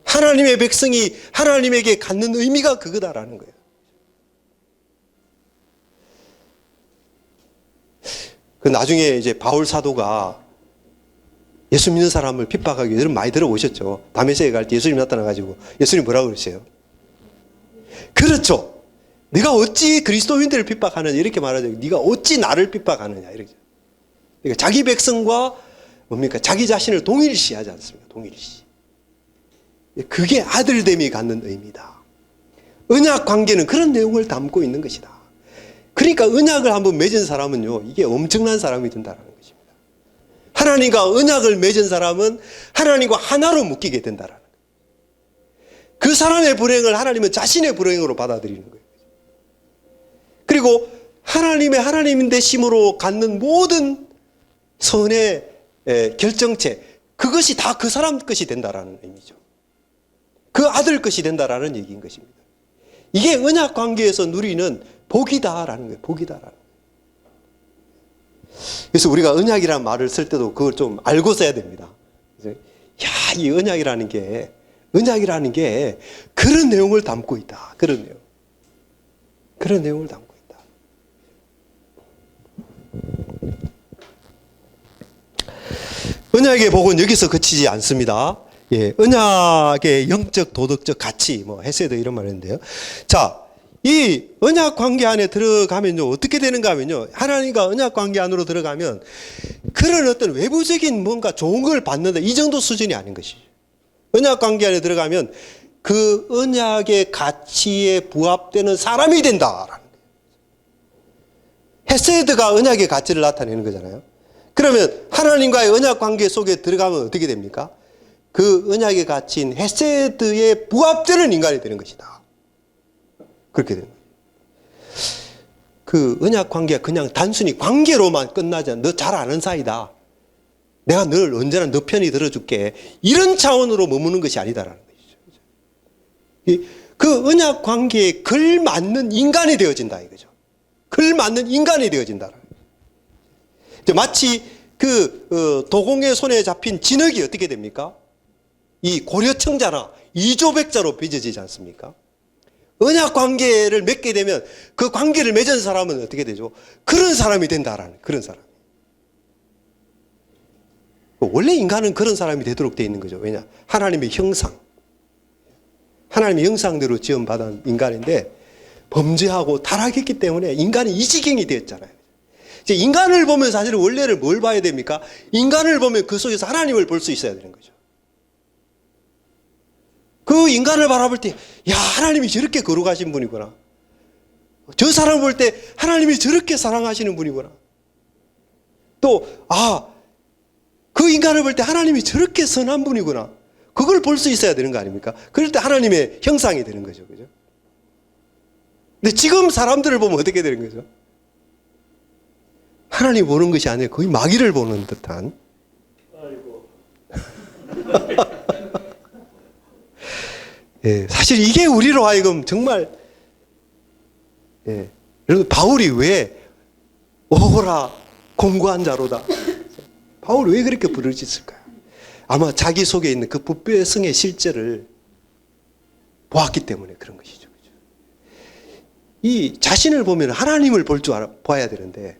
하나님의 백성이 하나님에게 갖는 의미가 그거다라는 거예요. 그 나중에 이제 바울 사도가 예수 믿는 사람을 핍박하기 위해서 많이 들어보셨죠. 다메섹에 갈 때 예수님 나타나가지고 예수님 뭐라고 그러세요? 그렇죠. 네가 어찌 그리스도인들을 핍박하느냐 이렇게 말하죠. 네가 어찌 나를 핍박하느냐 이렇게. 그러니까 자기 백성과 뭡니까? 자기 자신을 동일시하지 않습니까? 동일시. 그게 아들됨이 갖는 의미다. 언약 관계는 그런 내용을 담고 있는 것이다. 그러니까 언약을 한번 맺은 사람은요, 이게 엄청난 사람이 된다는 것입니다. 하나님과 언약을 맺은 사람은 하나님과 하나로 묶이게 된다는 거예요. 그 사람의 불행을 하나님은 자신의 불행으로 받아들이는 거예요. 그리고 하나님 되심으로 갖는 모든 선의 결정체, 그것이 다 그 사람 것이 된다라는 의미죠. 그 아들 것이 된다라는 얘기인 것입니다. 이게 언약 관계에서 누리는 복이다라는 거예요. 복이다라는 거예요. 그래서 우리가 언약이라는 말을 쓸 때도 그걸 좀 알고 써야 됩니다. 야, 이 언약이라는 게 그런 내용을 담고 있다. 그런 내용을 담고 있다. 언약의 복은 여기서 그치지 않습니다. 예, 언약의 영적, 도덕적 가치, 뭐 헤세드 이런 말인데요. 자, 이 언약 관계 안에 들어가면요, 어떻게 되는가 하면요, 하나님과 언약 관계 안으로 들어가면 그런 어떤 외부적인 뭔가 좋은 걸 받는다, 이 정도 수준이 아닌 것이죠. 언약 관계 안에 들어가면 그 언약의 가치에 부합되는 사람이 된다라는 거예요. 헤세드가 언약의 가치를 나타내는 거잖아요. 그러면 하나님과의 언약 관계 속에 들어가면 어떻게 됩니까? 그 언약의 가치인 헤세드에 부합되는 인간이 되는 것이다. 그렇게 되는 거예요. 그 언약 관계가 그냥 단순히 관계로만 끝나지 않아. 너 잘 아는 사이다. 내가 늘 언제나 너 편이 들어줄게. 이런 차원으로 머무는 것이 아니다라는 것이죠. 그 언약 관계에 걸맞는 인간이 되어진다 이거죠. 걸맞는 인간이 되어진다. 마치 그 도공의 손에 잡힌 진흙이 어떻게 됩니까? 이 고려청자나 이조백자로 빚어지지 않습니까? 언약 관계를 맺게 되면 그 관계를 맺은 사람은 어떻게 되죠? 그런 사람이 된다라는, 그런 사람. 원래 인간은 그런 사람이 되도록 되어 있는 거죠. 왜냐? 하나님의 형상. 하나님의 형상대로 지음받은 인간인데 범죄하고 타락했기 때문에 인간이 이 지경이 되었잖아요. 이제 인간을 보면 사실 원래를 뭘 봐야 됩니까? 인간을 보면 그 속에서 하나님을 볼 수 있어야 되는 거죠. 그 인간을 바라볼 때, 야, 하나님이 저렇게 거룩하신 분이구나. 저 사람을 볼 때 하나님이 저렇게 사랑하시는 분이구나. 또, 그 인간을 볼 때 하나님이 저렇게 선한 분이구나. 그걸 볼 수 있어야 되는 거 아닙니까? 그럴 때 하나님의 형상이 되는 거죠. 그죠? 근데 지금 사람들을 보면 어떻게 되는 거죠? 하나님 보는 것이 아니라 거의 마귀를 보는 듯한. 아이고. 예, 사실 이게 우리로 하여금 정말, 예, 여러분, 바울이 왜 오호라 공고한 자로다. 바울이 왜 그렇게 부르짖을까요? 아마 자기 속에 있는 그 부패의 성의 실제를 보았기 때문에 그런 것이죠. 이 자신을 보면 하나님을 봐야 되는데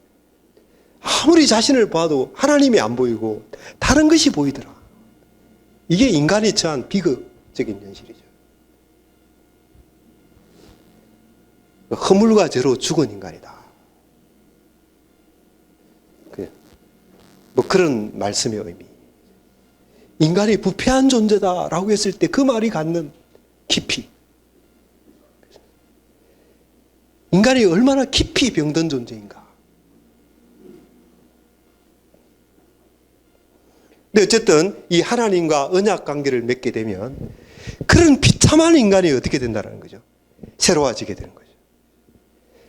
아무리 자신을 봐도 하나님이 안 보이고 다른 것이 보이더라. 이게 인간이 처한 비극적인 현실이죠. 허물과 죄로 죽은 인간이다. 뭐 그런 말씀의 의미. 인간이 부패한 존재다라고 했을 때 그 말이 갖는 깊이. 인간이 얼마나 깊이 병든 존재인가. 근데 어쨌든 이 하나님과 언약 관계를 맺게 되면 그런 비참한 인간이 어떻게 된다는 거죠? 새로워지게 되는 거죠.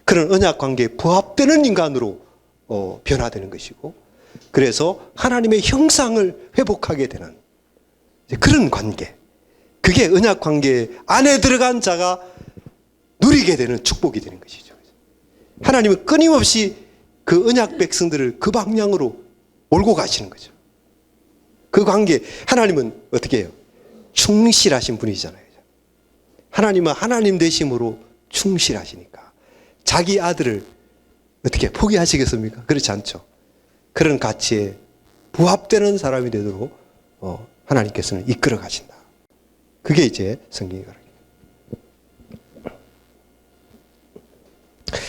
그런 언약 관계에 부합되는 인간으로 변화되는 것이고, 그래서 하나님의 형상을 회복하게 되는 그런 관계. 그게 언약 관계 안에 들어간 자가 누리게 되는 축복이 되는 것이죠. 하나님은 끊임없이 그 언약 백성들을 그 방향으로 몰고 가시는 거죠. 그 관계, 하나님은 어떻게 해요? 충실하신 분이잖아요. 하나님은 하나님 되심으로 충실하시니까 자기 아들을 어떻게 포기하시겠습니까? 그렇지 않죠. 그런 가치에 부합되는 사람이 되도록 하나님께서는 이끌어 가신다. 그게 이제 성경이 가르쳐요.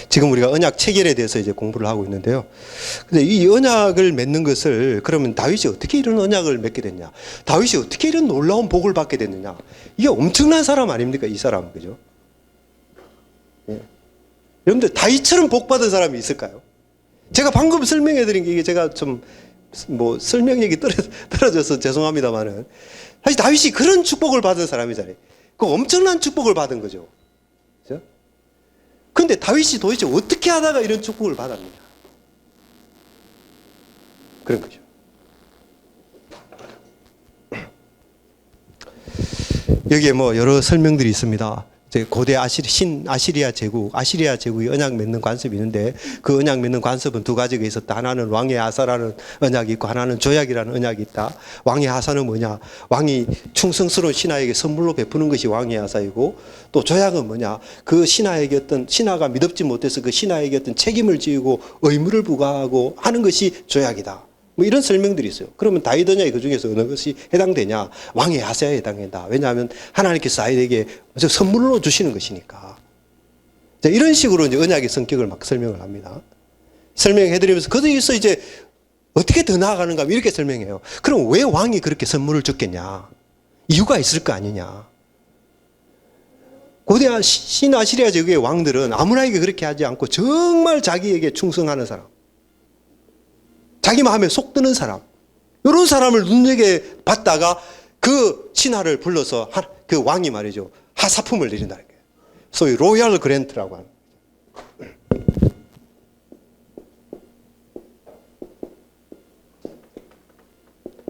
지금 우리가 언약 체결에 대해서 이제 공부를 하고 있는데요. 근데 이 언약을 맺는 것을, 그러면 다윗이 어떻게 이런 언약을 맺게 됐냐? 다윗이 어떻게 이런 놀라운 복을 받게 됐느냐? 이게 엄청난 사람 아닙니까? 이 사람, 그죠? 예. 여러분들 다윗처럼 복 받은 사람이 있을까요? 제가 방금 설명해 드린 게, 이게 제가 좀 뭐 설명력이 떨어져서 죄송합니다만은, 사실 다윗이 그런 축복을 받은 사람이잖아요. 그 엄청난 축복을 받은 거죠. 그죠? 근데 다윗이 도대체 어떻게 하다가 이런 축복을 받았느냐? 그런 거죠. 여기에 뭐 여러 설명들이 있습니다. 이제 고대 아시리아 제국이 언약 맺는 관습이 있는데, 그 언약 맺는 관습은 두 가지가 있었다. 하나는 왕의 하사라는 언약이 있고, 하나는 조약이라는 언약이 있다. 왕의 하사는 뭐냐? 왕이 충성스러운 신하에게 선물로 베푸는 것이 왕의 하사이고, 또 조약은 뭐냐? 그 신하에게 신하가 믿업지 못해서 그 신하에게 어떤 책임을 지고 의무를 부과하고 하는 것이 조약이다. 뭐 이런 설명들이 있어요. 그러면 다윗 언약이 그 중에서 어느 것이 해당되냐? 왕의 하사에 해당된다. 왜냐하면 하나님께서 아이에게 선물로 주시는 것이니까. 이런 식으로 이제 언약의 성격을 막 설명을 합니다. 설명해드리면서 거기서 이제 어떻게 더 나아가는가 이렇게 설명해요. 그럼 왜 왕이 그렇게 선물을 줬겠냐? 이유가 있을 거 아니냐? 고대 신아시리아 제국의 왕들은 아무나에게 그렇게 하지 않고 정말 자기에게 충성하는 사람, 자기 마음에 속 드는 사람, 이런 사람을 눈여겨 봤다가 그 신하를 불러서 그 왕이 말이죠, 하사품을 내린다는 거예요. 소위 로얄 그랜트라고 하는 거예요.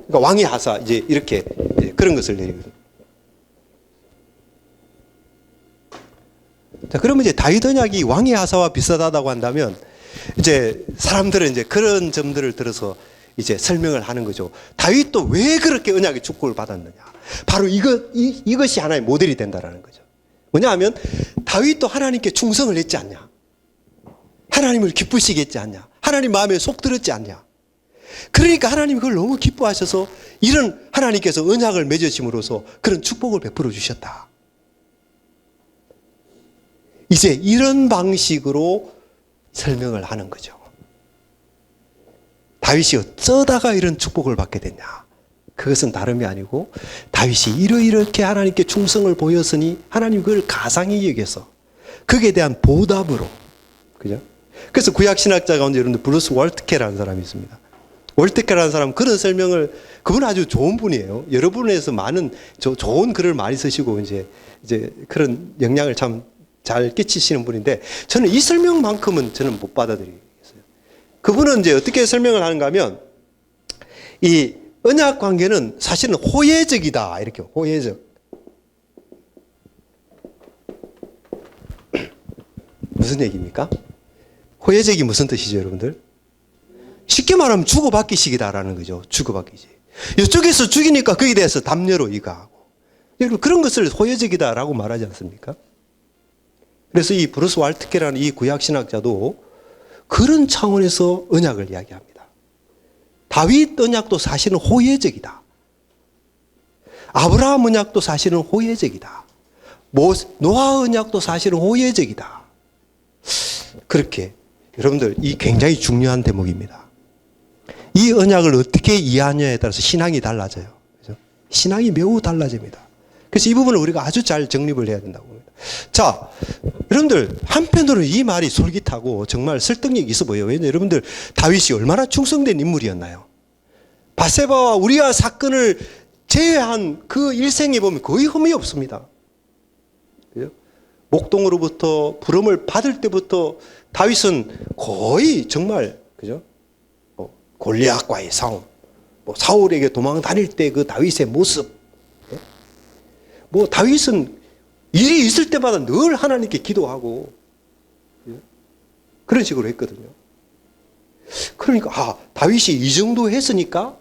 그러니까 왕의 하사, 이제 이렇게 그런 것을 내리거든요. 자, 그러면 이제 다윗 언약이 왕의 하사와 비슷하다고 한다면, 이제 사람들은 이제 그런 점들을 들어서 이제 설명을 하는 거죠. 다윗도 왜 그렇게 언약의 축복을 받았느냐? 바로 이것이 하나의 모델이 된다라는 거죠. 뭐냐 하면, 다윗도 하나님께 충성을 했지 않냐? 하나님을 기쁘시게 했지 않냐? 하나님 마음에 속 들었지 않냐? 그러니까 하나님이 그걸 너무 기뻐하셔서 이런 하나님께서 언약을 맺으심으로써 그런 축복을 베풀어 주셨다. 이제 이런 방식으로 설명을 하는 거죠. 다윗이 어쩌다가 이런 축복을 받게 됐냐? 그것은 다름이 아니고, 다윗이 이렇게 하나님께 충성을 보였으니 하나님 그걸 가상히 여겨서 거기에 대한 보답으로, 그죠? 그래서 구약 신학자 가운데 여러분들 브루스 월트케라는 사람이 있습니다. 월트케라는 사람, 그런 설명을, 그분 아주 좋은 분이에요. 여러분에서 많은 좋은 글을 많이 쓰시고 이제 그런 영향을 참 잘 끼치시는 분인데, 저는 이 설명만큼은 저는 못 받아들이겠어요. 그분은 이제 어떻게 설명을 하는가 하면, 이 언약 관계는 사실은 호혜적이다. 이렇게, 호혜적. 무슨 얘기입니까? 호혜적이 무슨 뜻이죠, 여러분들? 쉽게 말하면 주고받기식이다라는 거죠. 주고받기식. 이쪽에서 죽이니까 거기에 대해서 담례로 이가하고. 여러분, 그런 것을 호혜적이다라고 말하지 않습니까? 그래서 이 브루스 왈트케라는 이 구약신학자도 그런 차원에서 언약을 이야기합니다. 다윗 언약도 사실은 호혜적이다. 아브라함 언약도 사실은 호혜적이다. 노아 언약도 사실은 호혜적이다. 그렇게 여러분들 이 굉장히 중요한 대목입니다. 이 언약을 어떻게 이해하느냐에 따라서 신앙이 달라져요. 그죠? 신앙이 매우 달라집니다. 그래서 이 부분을 우리가 아주 잘 정립을 해야 된다고 봅니다. 자, 여러분들 한편으로는 이 말이 솔깃하고 정말 설득력이 있어 보여요. 왜냐하면 여러분들 다윗이 얼마나 충성된 인물이었나요? 바세바와 우리아 사건을 제외한 그 일생에 보면 거의 흠이 없습니다. 그죠? 목동으로부터 부름을 받을 때부터 다윗은 거의 정말 그죠? 골리앗과의 싸움, 사울에게 도망 다닐 때 그 다윗의 모습, 다윗은 일이 있을 때마다 늘 하나님께 기도하고 그런 식으로 했거든요. 그러니까 다윗이 이 정도 했으니까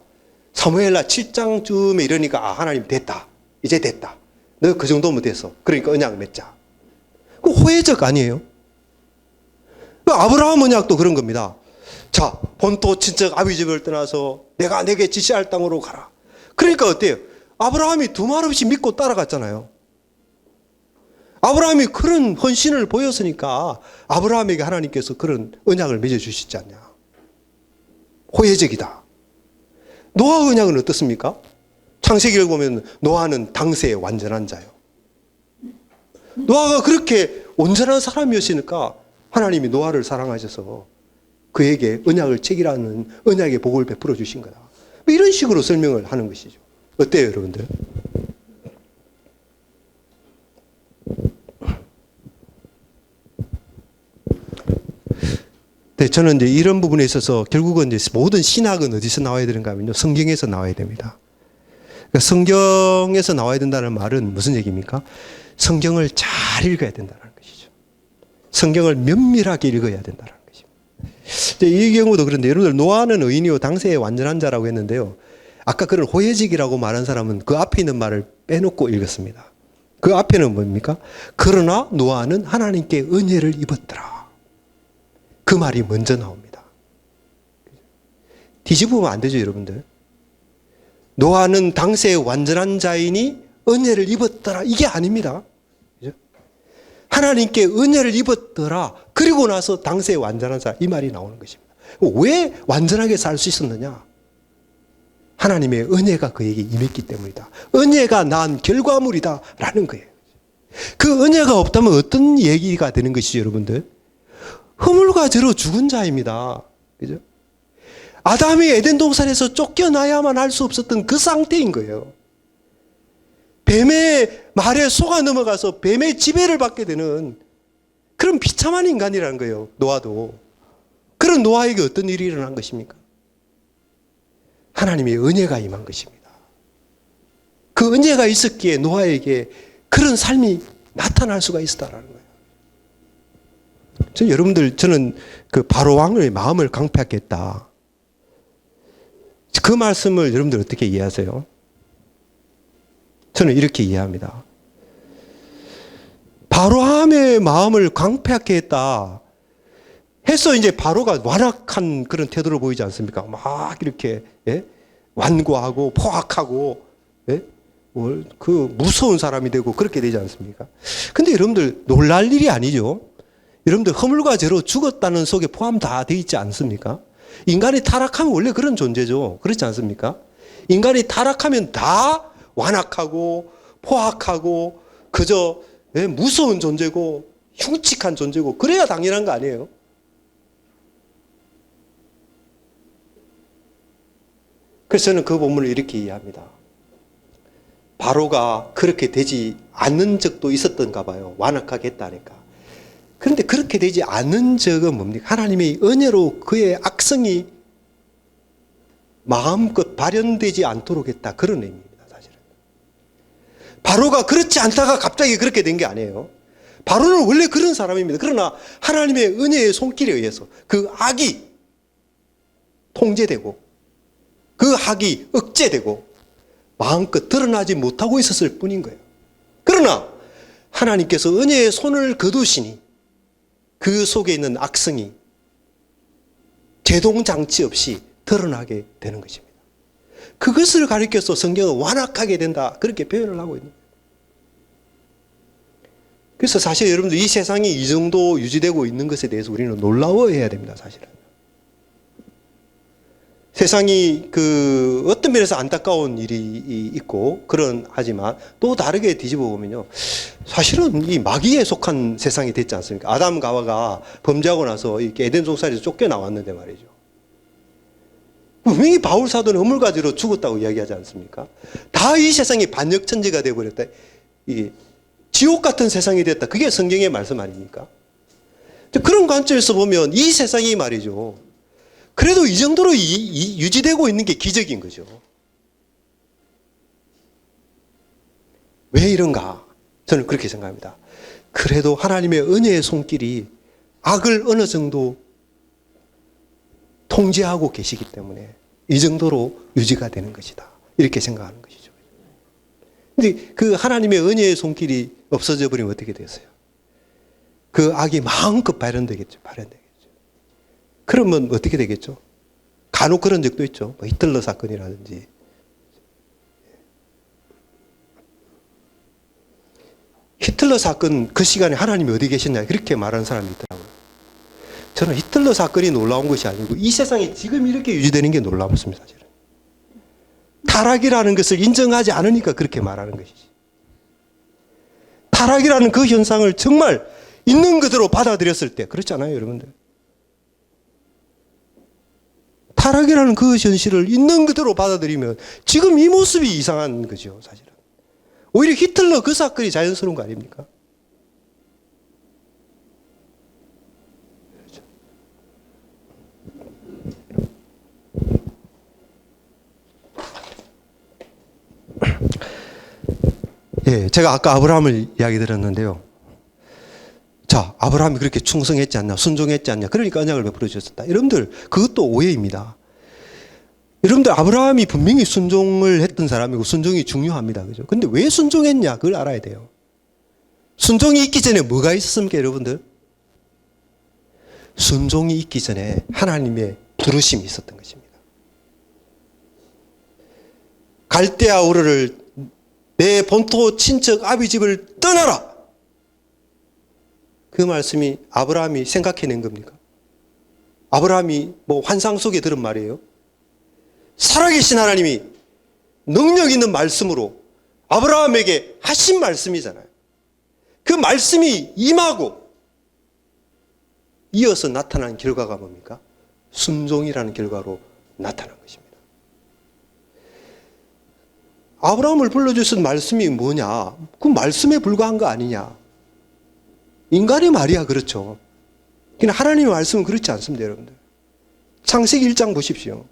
사무엘라 7장쯤에 이러니까 하나님 됐다. 이제 됐다. 너 그 정도면 됐어. 그러니까 언약 맺자. 그 호혜적 아니에요? 아브라함 언약도 그런 겁니다. 자, 본토 친척 아비 집을 떠나서 내가 내게 지시할 땅으로 가라. 그러니까 어때요? 아브라함이 두말 없이 믿고 따라갔잖아요. 아브라함이 그런 헌신을 보였으니까 아브라함에게 하나님께서 그런 언약을 맺어주시지 않냐. 호혜적이다. 노아 언약은 어떻습니까? 창세기를 보면 노아는 당세의 완전한 자요. 노아가 그렇게 온전한 사람이었으니까 하나님이 노아를 사랑하셔서 그에게 언약을 체결하는 언약의 복을 베풀어 주신 거다. 이런 식으로 설명을 하는 것이죠. 어때요, 여러분들? 네, 저는 이제 이런 부분에 있어서 결국은 이제 모든 신학은 어디서 나와야 되는가 하면요. 성경에서 나와야 됩니다. 그러니까 성경에서 나와야 된다는 말은 무슨 얘기입니까? 성경을 잘 읽어야 된다는 것이죠. 성경을 면밀하게 읽어야 된다는 것입니다. 이 경우도 그런데 여러분들 노아는 의인이요 당세의 완전한 자라고 했는데요. 아까 그런 호혜직이라고 말한 사람은 그 앞에 있는 말을 빼놓고 읽었습니다. 그 앞에는 뭡니까? 그러나 노아는 하나님께 은혜를 입었더라. 그 말이 먼저 나옵니다. 뒤집으면 안 되죠, 여러분들. 노아는 당세의 완전한 자이니 은혜를 입었더라. 이게 아닙니다. 그죠? 하나님께 은혜를 입었더라. 그리고 나서 당세의 완전한 자. 이 말이 나오는 것입니다. 왜 완전하게 살 수 있었느냐? 하나님의 은혜가 그에게 임했기 때문이다. 은혜가 난 결과물이다. 라는 거예요. 그 은혜가 없다면 어떤 얘기가 되는 것이죠, 여러분들? 허물과 죄로 죽은 자입니다. 그죠? 아담이 에덴 동산에서 쫓겨나야만 할 수 없었던 그 상태인 거예요. 뱀의 말에 속아 넘어가서 뱀의 지배를 받게 되는 그런 비참한 인간이라는 거예요. 노아도. 그런 노아에게 어떤 일이 일어난 것입니까? 하나님의 은혜가 임한 것입니다. 그 은혜가 있었기에 노아에게 그런 삶이 나타날 수가 있었다라는 거예요. 저는 그 바로 왕의 마음을 강팍하게 했다. 그 말씀을 여러분들 어떻게 이해하세요? 저는 이렇게 이해합니다. 바로함의 마음을 강팍하게 했다. 해서 이제 바로가 완악한 그런 태도를 보이지 않습니까? 막 이렇게 완고하고 포악하고 그 무서운 사람이 되고 그렇게 되지 않습니까? 근데 여러분들 놀랄 일이 아니죠. 여러분들 허물과 죄로 죽었다는 속에 포함 다 되어 있지 않습니까? 인간이 타락하면 원래 그런 존재죠. 그렇지 않습니까? 인간이 타락하면 다 완악하고 포악하고 그저 무서운 존재고 흉측한 존재고 그래야 당연한 거 아니에요? 그래서 저는 그 본문을 이렇게 이해합니다. 바로가 그렇게 되지 않는 적도 있었던가 봐요. 완악하게 했다니까. 그런데 그렇게 되지 않은 적은 뭡니까? 하나님의 은혜로 그의 악성이 마음껏 발현되지 않도록 했다. 그런 의미입니다, 사실은. 바로가 그렇지 않다가 갑자기 그렇게 된 게 아니에요. 바로는 원래 그런 사람입니다. 그러나 하나님의 은혜의 손길에 의해서 그 악이 통제되고 그 악이 억제되고 마음껏 드러나지 못하고 있었을 뿐인 거예요. 그러나 하나님께서 은혜의 손을 거두시니 그 속에 있는 악성이 제동장치 없이 드러나게 되는 것입니다. 그것을 가리켜서 성경은 완악하게 된다, 그렇게 표현을 하고 있는 거예요. 그래서 사실 여러분들 이 세상이 이 정도 유지되고 있는 것에 대해서 우리는 놀라워해야 됩니다. 사실은 세상이 어떤 면에서 안타까운 일이 있고 하지만 또 다르게 뒤집어 보면요, 사실은 이 마귀에 속한 세상이 됐지 않습니까? 아담과 하와가 범죄하고 나서 이렇게 에덴 동산에서 쫓겨나왔는데 말이죠. 분명히 바울 사도는 우물가지로 죽었다고 이야기하지 않습니까? 다 이 세상이 반역천지가 되어버렸다, 이게 지옥 같은 세상이 됐다, 그게 성경의 말씀 아닙니까? 그런 관점에서 보면 이 세상이 말이죠, 그래도 이 정도로 유지되고 있는 게 기적인 거죠. 왜 이런가? 저는 그렇게 생각합니다. 그래도 하나님의 은혜의 손길이 악을 어느 정도 통제하고 계시기 때문에 이 정도로 유지가 되는 것이다, 이렇게 생각하는 것이죠. 근데 그 하나님의 은혜의 손길이 없어져 버리면 어떻게 됐어요? 그 악이 마음껏 발현되겠죠. 그러면 어떻게 되겠죠? 간혹 그런 적도 있죠. 뭐 히틀러 사건이라든지. 히틀러 사건 그 시간에 하나님이 어디 계셨냐, 그렇게 말하는 사람이 있더라고요. 저는 히틀러 사건이 놀라운 것이 아니고 이 세상이 지금 이렇게 유지되는 게 놀라웠습니다. 사실은. 타락이라는 것을 인정하지 않으니까 그렇게 말하는 것이지. 타락이라는 그 현상을 정말 있는 그대로 받아들였을 때, 그렇지 않아요, 여러분들? 타락이라는 그 현실을 있는 그대로 받아들이면 지금 이 모습이 이상한 거죠, 사실은. 오히려 히틀러 그 사건이 자연스러운 거 아닙니까? 예, 제가 아까 아브라함을 이야기 드렸는데요. 자, 아브라함이 그렇게 충성했지 않냐, 순종했지 않냐, 그러니까 언약을 베풀어 주셨다. 여러분들, 그것도 오해입니다. 여러분들, 아브라함이 분명히 순종을 했던 사람이고 순종이 중요합니다. 그죠? 근데 왜 순종했냐, 그걸 알아야 돼요. 순종이 있기 전에 뭐가 있었습니까, 여러분들? 순종이 있기 전에 하나님의 부르심이 있었던 것입니다. 갈대아 우르를, 내 본토 친척 아비 집을 떠나라! 그 말씀이 아브라함이 생각해낸 겁니까? 아브라함이 뭐 환상 속에 들은 말이에요? 살아계신 하나님이 능력 있는 말씀으로 아브라함에게 하신 말씀이잖아요. 그 말씀이 임하고 이어서 나타난 결과가 뭡니까? 순종이라는 결과로 나타난 것입니다. 아브라함을 불러주신 말씀이 뭐냐? 그 말씀에 불과한 거 아니냐? 인간의 말이야, 그렇죠. 그러나 하나님의 말씀은 그렇지 않습니다, 여러분들. 창세기 1장 보십시오.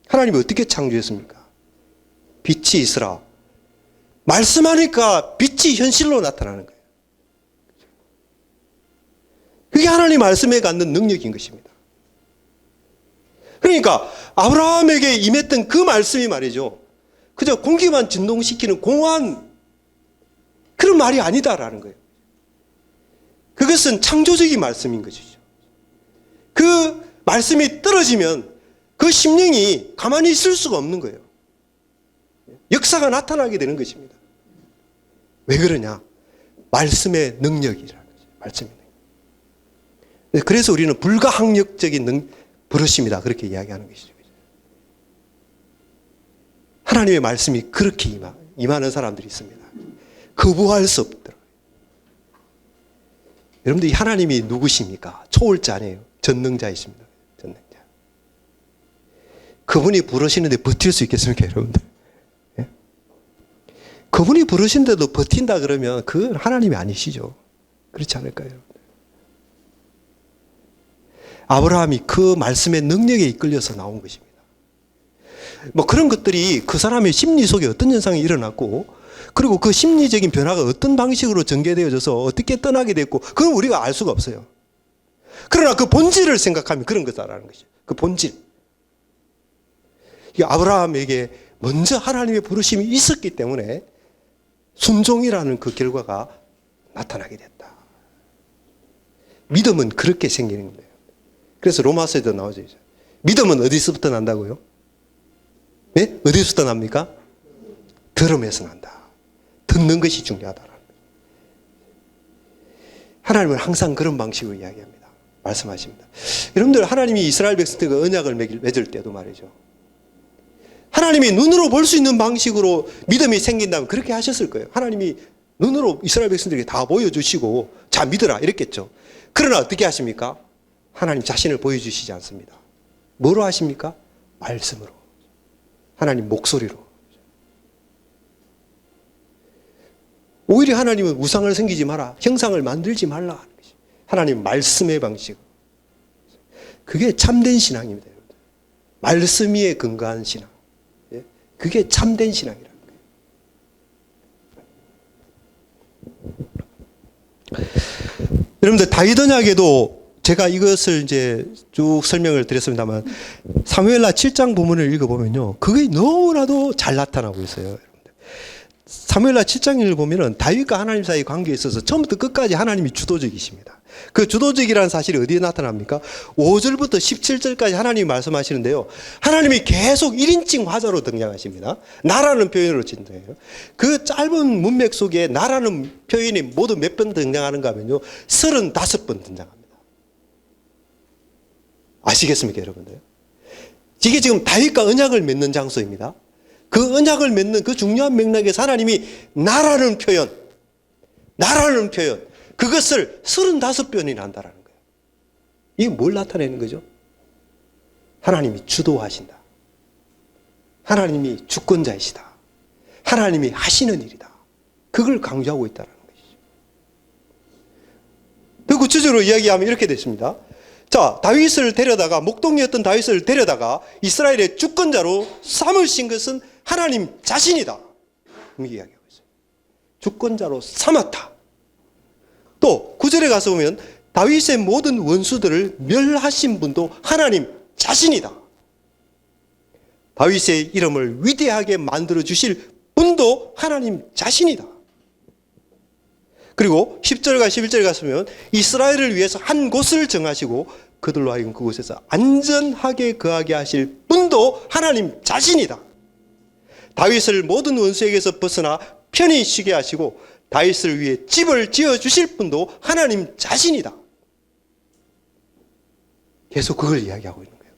하나님이 어떻게 창조했습니까? 빛이 있으라. 말씀하니까 빛이 현실로 나타나는 거예요. 그게 하나님 말씀에 갖는 능력인 것입니다. 그러니까 아브라함에게 임했던 그 말씀이 말이죠, 그저 공기만 진동시키는 공허한 그런 말이 아니다라는 거예요. 그것은 창조적인 말씀인 것이죠. 그 말씀이 떨어지면 그 심령이 가만히 있을 수가 없는 거예요. 역사가 나타나게 되는 것입니다. 왜 그러냐? 말씀의 능력이라는 거죠. 말씀의 능력. 그래서 우리는 불가항력적인 부르심이다, 그렇게 이야기하는 것이죠. 하나님의 말씀이 그렇게 임하는 사람들이 있습니다. 거부할 수 없더라고요. 여러분들, 이 하나님이 누구십니까? 초월자 아니에요. 전능자이십니다. 전능자. 그분이 부르시는데 버틸 수 있겠습니까, 여러분들? 예? 그분이 부르시는데도 버틴다 그러면 그건 하나님이 아니시죠. 그렇지 않을까요, 여러분들? 아브라함이 그 말씀의 능력에 이끌려서 나온 것입니다. 뭐 그런 것들이 그 사람의 심리 속에 어떤 현상이 일어났고, 그리고 그 심리적인 변화가 어떤 방식으로 전개되어져서 어떻게 떠나게 됐고, 그건 우리가 알 수가 없어요. 그러나 그 본질을 생각하면 그런 거다라는 것이죠. 그 본질. 아브라함에게 먼저 하나님의 부르심이 있었기 때문에 순종이라는 그 결과가 나타나게 됐다. 믿음은 그렇게 생기는 거예요. 그래서 로마서에도 나오죠. 믿음은 어디서부터 난다고요? 네? 어디서부터 납니까? 들음에서 난다. 듣는 것이 중요하다라는 거예요. 하나님은 항상 그런 방식으로 이야기합니다. 말씀하십니다. 여러분들, 하나님이 이스라엘 백성들과 언약을 맺을 때도 말이죠. 하나님이 눈으로 볼 수 있는 방식으로 믿음이 생긴다면 그렇게 하셨을 거예요. 하나님이 눈으로 이스라엘 백성들에게 다 보여주시고 자 믿어라 이랬겠죠. 그러나 어떻게 하십니까? 하나님 자신을 보여주시지 않습니다. 뭐로 하십니까? 말씀으로. 하나님 목소리로. 오히려 하나님은 우상을 섬기지 마라. 형상을 만들지 말라 하는 것이 하나님 말씀의 방식. 그게 참된 신앙입니다. 여러분들. 말씀 위에 근거한 신앙. 그게 참된 신앙이라는 거예요. 여러분들, 다윗 언약에도 제가 이것을 이제 쭉 설명을 드렸습니다만 사무엘하 7장 부문을 읽어보면요, 그게 너무나도 잘 나타나고 있어요. 여러분들. 사무엘하 7장을 보면은 다윗과 하나님 사이의 관계에 있어서 처음부터 끝까지 하나님이 주도적이십니다. 그 주도적이라는 사실이 어디에 나타납니까? 5절부터 17절까지 하나님이 말씀하시는데요, 하나님이 계속 1인칭 화자로 등장하십니다. 나라는 표현으로 등장해요. 그 짧은 문맥 속에 나라는 표현이 모두 몇 번 등장하는가 하면요, 35번 등장합니다. 아시겠습니까, 여러분들? 이게 지금 다윗과 언약을 맺는 장소입니다. 그 언약을 맺는 그 중요한 맥락에서 하나님이 나라는 표현, 그것을 35번이나 한다는 거예요. 이게 뭘 나타내는 거죠? 하나님이 주도하신다. 하나님이 주권자이시다. 하나님이 하시는 일이다. 그걸 강조하고 있다는 것이죠. 더 구체적으로 이야기하면 이렇게 됐습니다. 자, 다윗을 데려다가, 목동이었던 다윗을 데려다가 이스라엘의 주권자로 삼으신 것은 하나님 자신이다. 이렇게 이야기하고 있어요. 주권자로 삼았다. 또 9절에 가서 보면 다윗의 모든 원수들을 멸하신 분도 하나님 자신이다. 다윗의 이름을 위대하게 만들어 주실 분도 하나님 자신이다. 그리고 10절과 11절에 가서 보면 이스라엘을 위해서 한 곳을 정하시고 그들로 하여금 그곳에서 안전하게 거하게 하실 분도 하나님 자신이다. 다윗을 모든 원수에게서 벗어나 편히 쉬게 하시고 다윗을 위해 집을 지어주실 분도 하나님 자신이다. 계속 그걸 이야기하고 있는 거예요.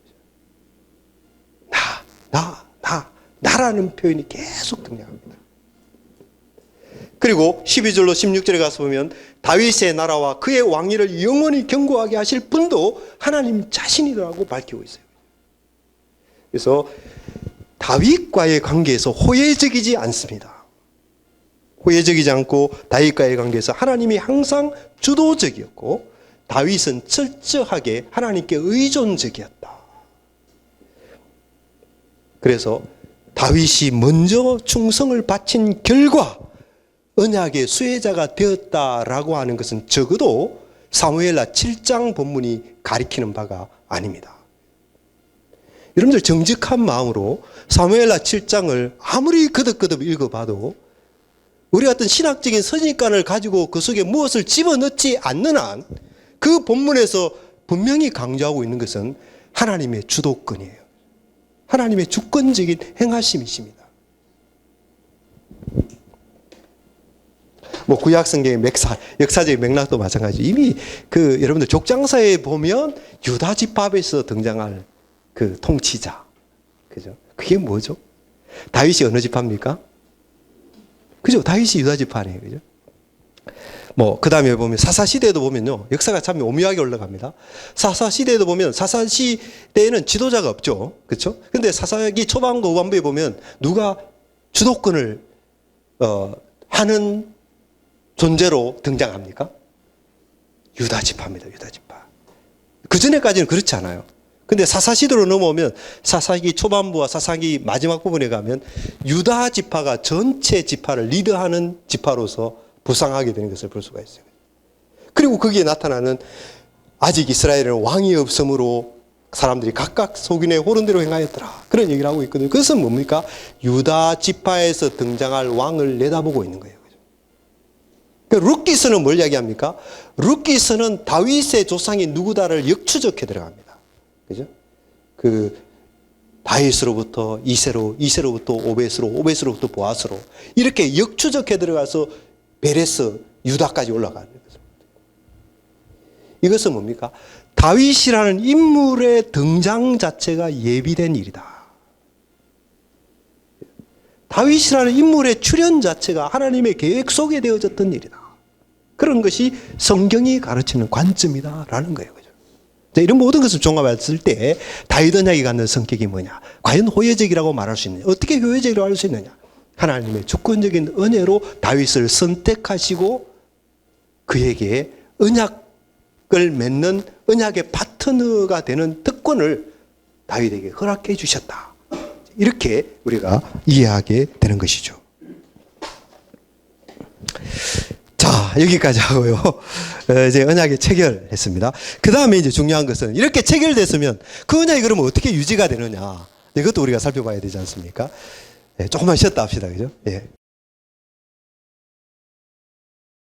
나라는 표현이 계속 등장합니다. 그리고 12절로 16절에 가서 보면 다윗의 나라와 그의 왕위를 영원히 견고하게 하실 분도 하나님 자신이라고 밝히고 있어요. 그래서 다윗과의 관계에서 호혜적이지 않습니다. 호혜적이지 않고 다윗과의 관계에서 하나님이 항상 주도적이었고 다윗은 철저하게 하나님께 의존적이었다. 그래서 다윗이 먼저 충성을 바친 결과 언약의 수혜자가 되었다라고 하는 것은 적어도 사무엘하 7장 본문이 가리키는 바가 아닙니다. 여러분들, 정직한 마음으로 사무엘하 7장을 아무리 거듭거듭 읽어봐도 우리 어떤 신학적인 선입관을 가지고 그 속에 무엇을 집어넣지 않는 한 그 본문에서 분명히 강조하고 있는 것은 하나님의 주도권이에요. 하나님의 주권적인 행하심이십니다. 뭐 구약 성경의 역사적인 맥락도 마찬가지. 이미 그 여러분들 족장사에 보면 유다 지파에서 등장할 그 통치자, 그죠? 그게 뭐죠? 다윗이 어느 지파입니까? 그죠? 다윗이 유다 지파네요, 그죠? 뭐 그 다음에 보면 사사 시대에도 보면요, 역사가 참 오묘하게 올라갑니다. 사사 시대에도 보면 사사 시대에는 지도자가 없죠, 그렇죠? 근데 사사기 초반과 후반부에 보면 누가 주도권을 하는 존재로 등장합니까? 유다 지파입니다. 유다 지파. 그 전에까지는 그렇지 않아요. 근데 사사 시대로 넘어오면 사사기 초반부와 사사기 마지막 부분에 가면 유다 지파가 전체 지파를 리드하는 지파로서 부상하게 되는 것을 볼 수가 있어요. 그리고 거기에 나타나는 아직 이스라엘에는 왕이 없으므로 사람들이 각각 소견의 호른대로 행하였더라, 그런 얘기를 하고 있거든요. 그것은 뭡니까? 유다 지파에서 등장할 왕을 내다보고 있는 거예요. 그 룻기서는 뭘 이야기합니까? 룻기서는 다윗의 조상이 누구다를 역추적해 들어갑니다. 그죠? 그 다윗으로부터 이세로, 이세로부터 오벳으로, 오벳으로부터 보아스로 이렇게 역추적해 들어가서 베레스, 유다까지 올라가는 거죠. 이것은 뭡니까? 다윗이라는 인물의 등장 자체가 예비된 일이다. 다윗이라는 인물의 출현 자체가 하나님의 계획 속에 되어졌던 일이다. 그런 것이 성경이 가르치는 관점이다라는 거예요. 그죠? 자, 이런 모든 것을 종합했을 때 다윗 언약이 갖는 성격이 뭐냐? 과연 호혜적이라고 말할 수 있느냐? 어떻게 호혜적이라고 할 수 있느냐? 하나님의 주권적인 은혜로 다윗을 선택하시고 그에게 언약을 맺는 언약의 파트너가 되는 특권을 다윗에게 허락해 주셨다. 이렇게 우리가 이해하게 되는 것이죠. 자, 여기까지 하고요. 이제 언약이 체결했습니다. 그 다음에 이제 중요한 것은 이렇게 체결됐으면 그 언약이 그러면 어떻게 유지가 되느냐. 이것도 우리가 살펴봐야 되지 않습니까? 예, 조금만 쉬었다 합시다. 그죠? 예.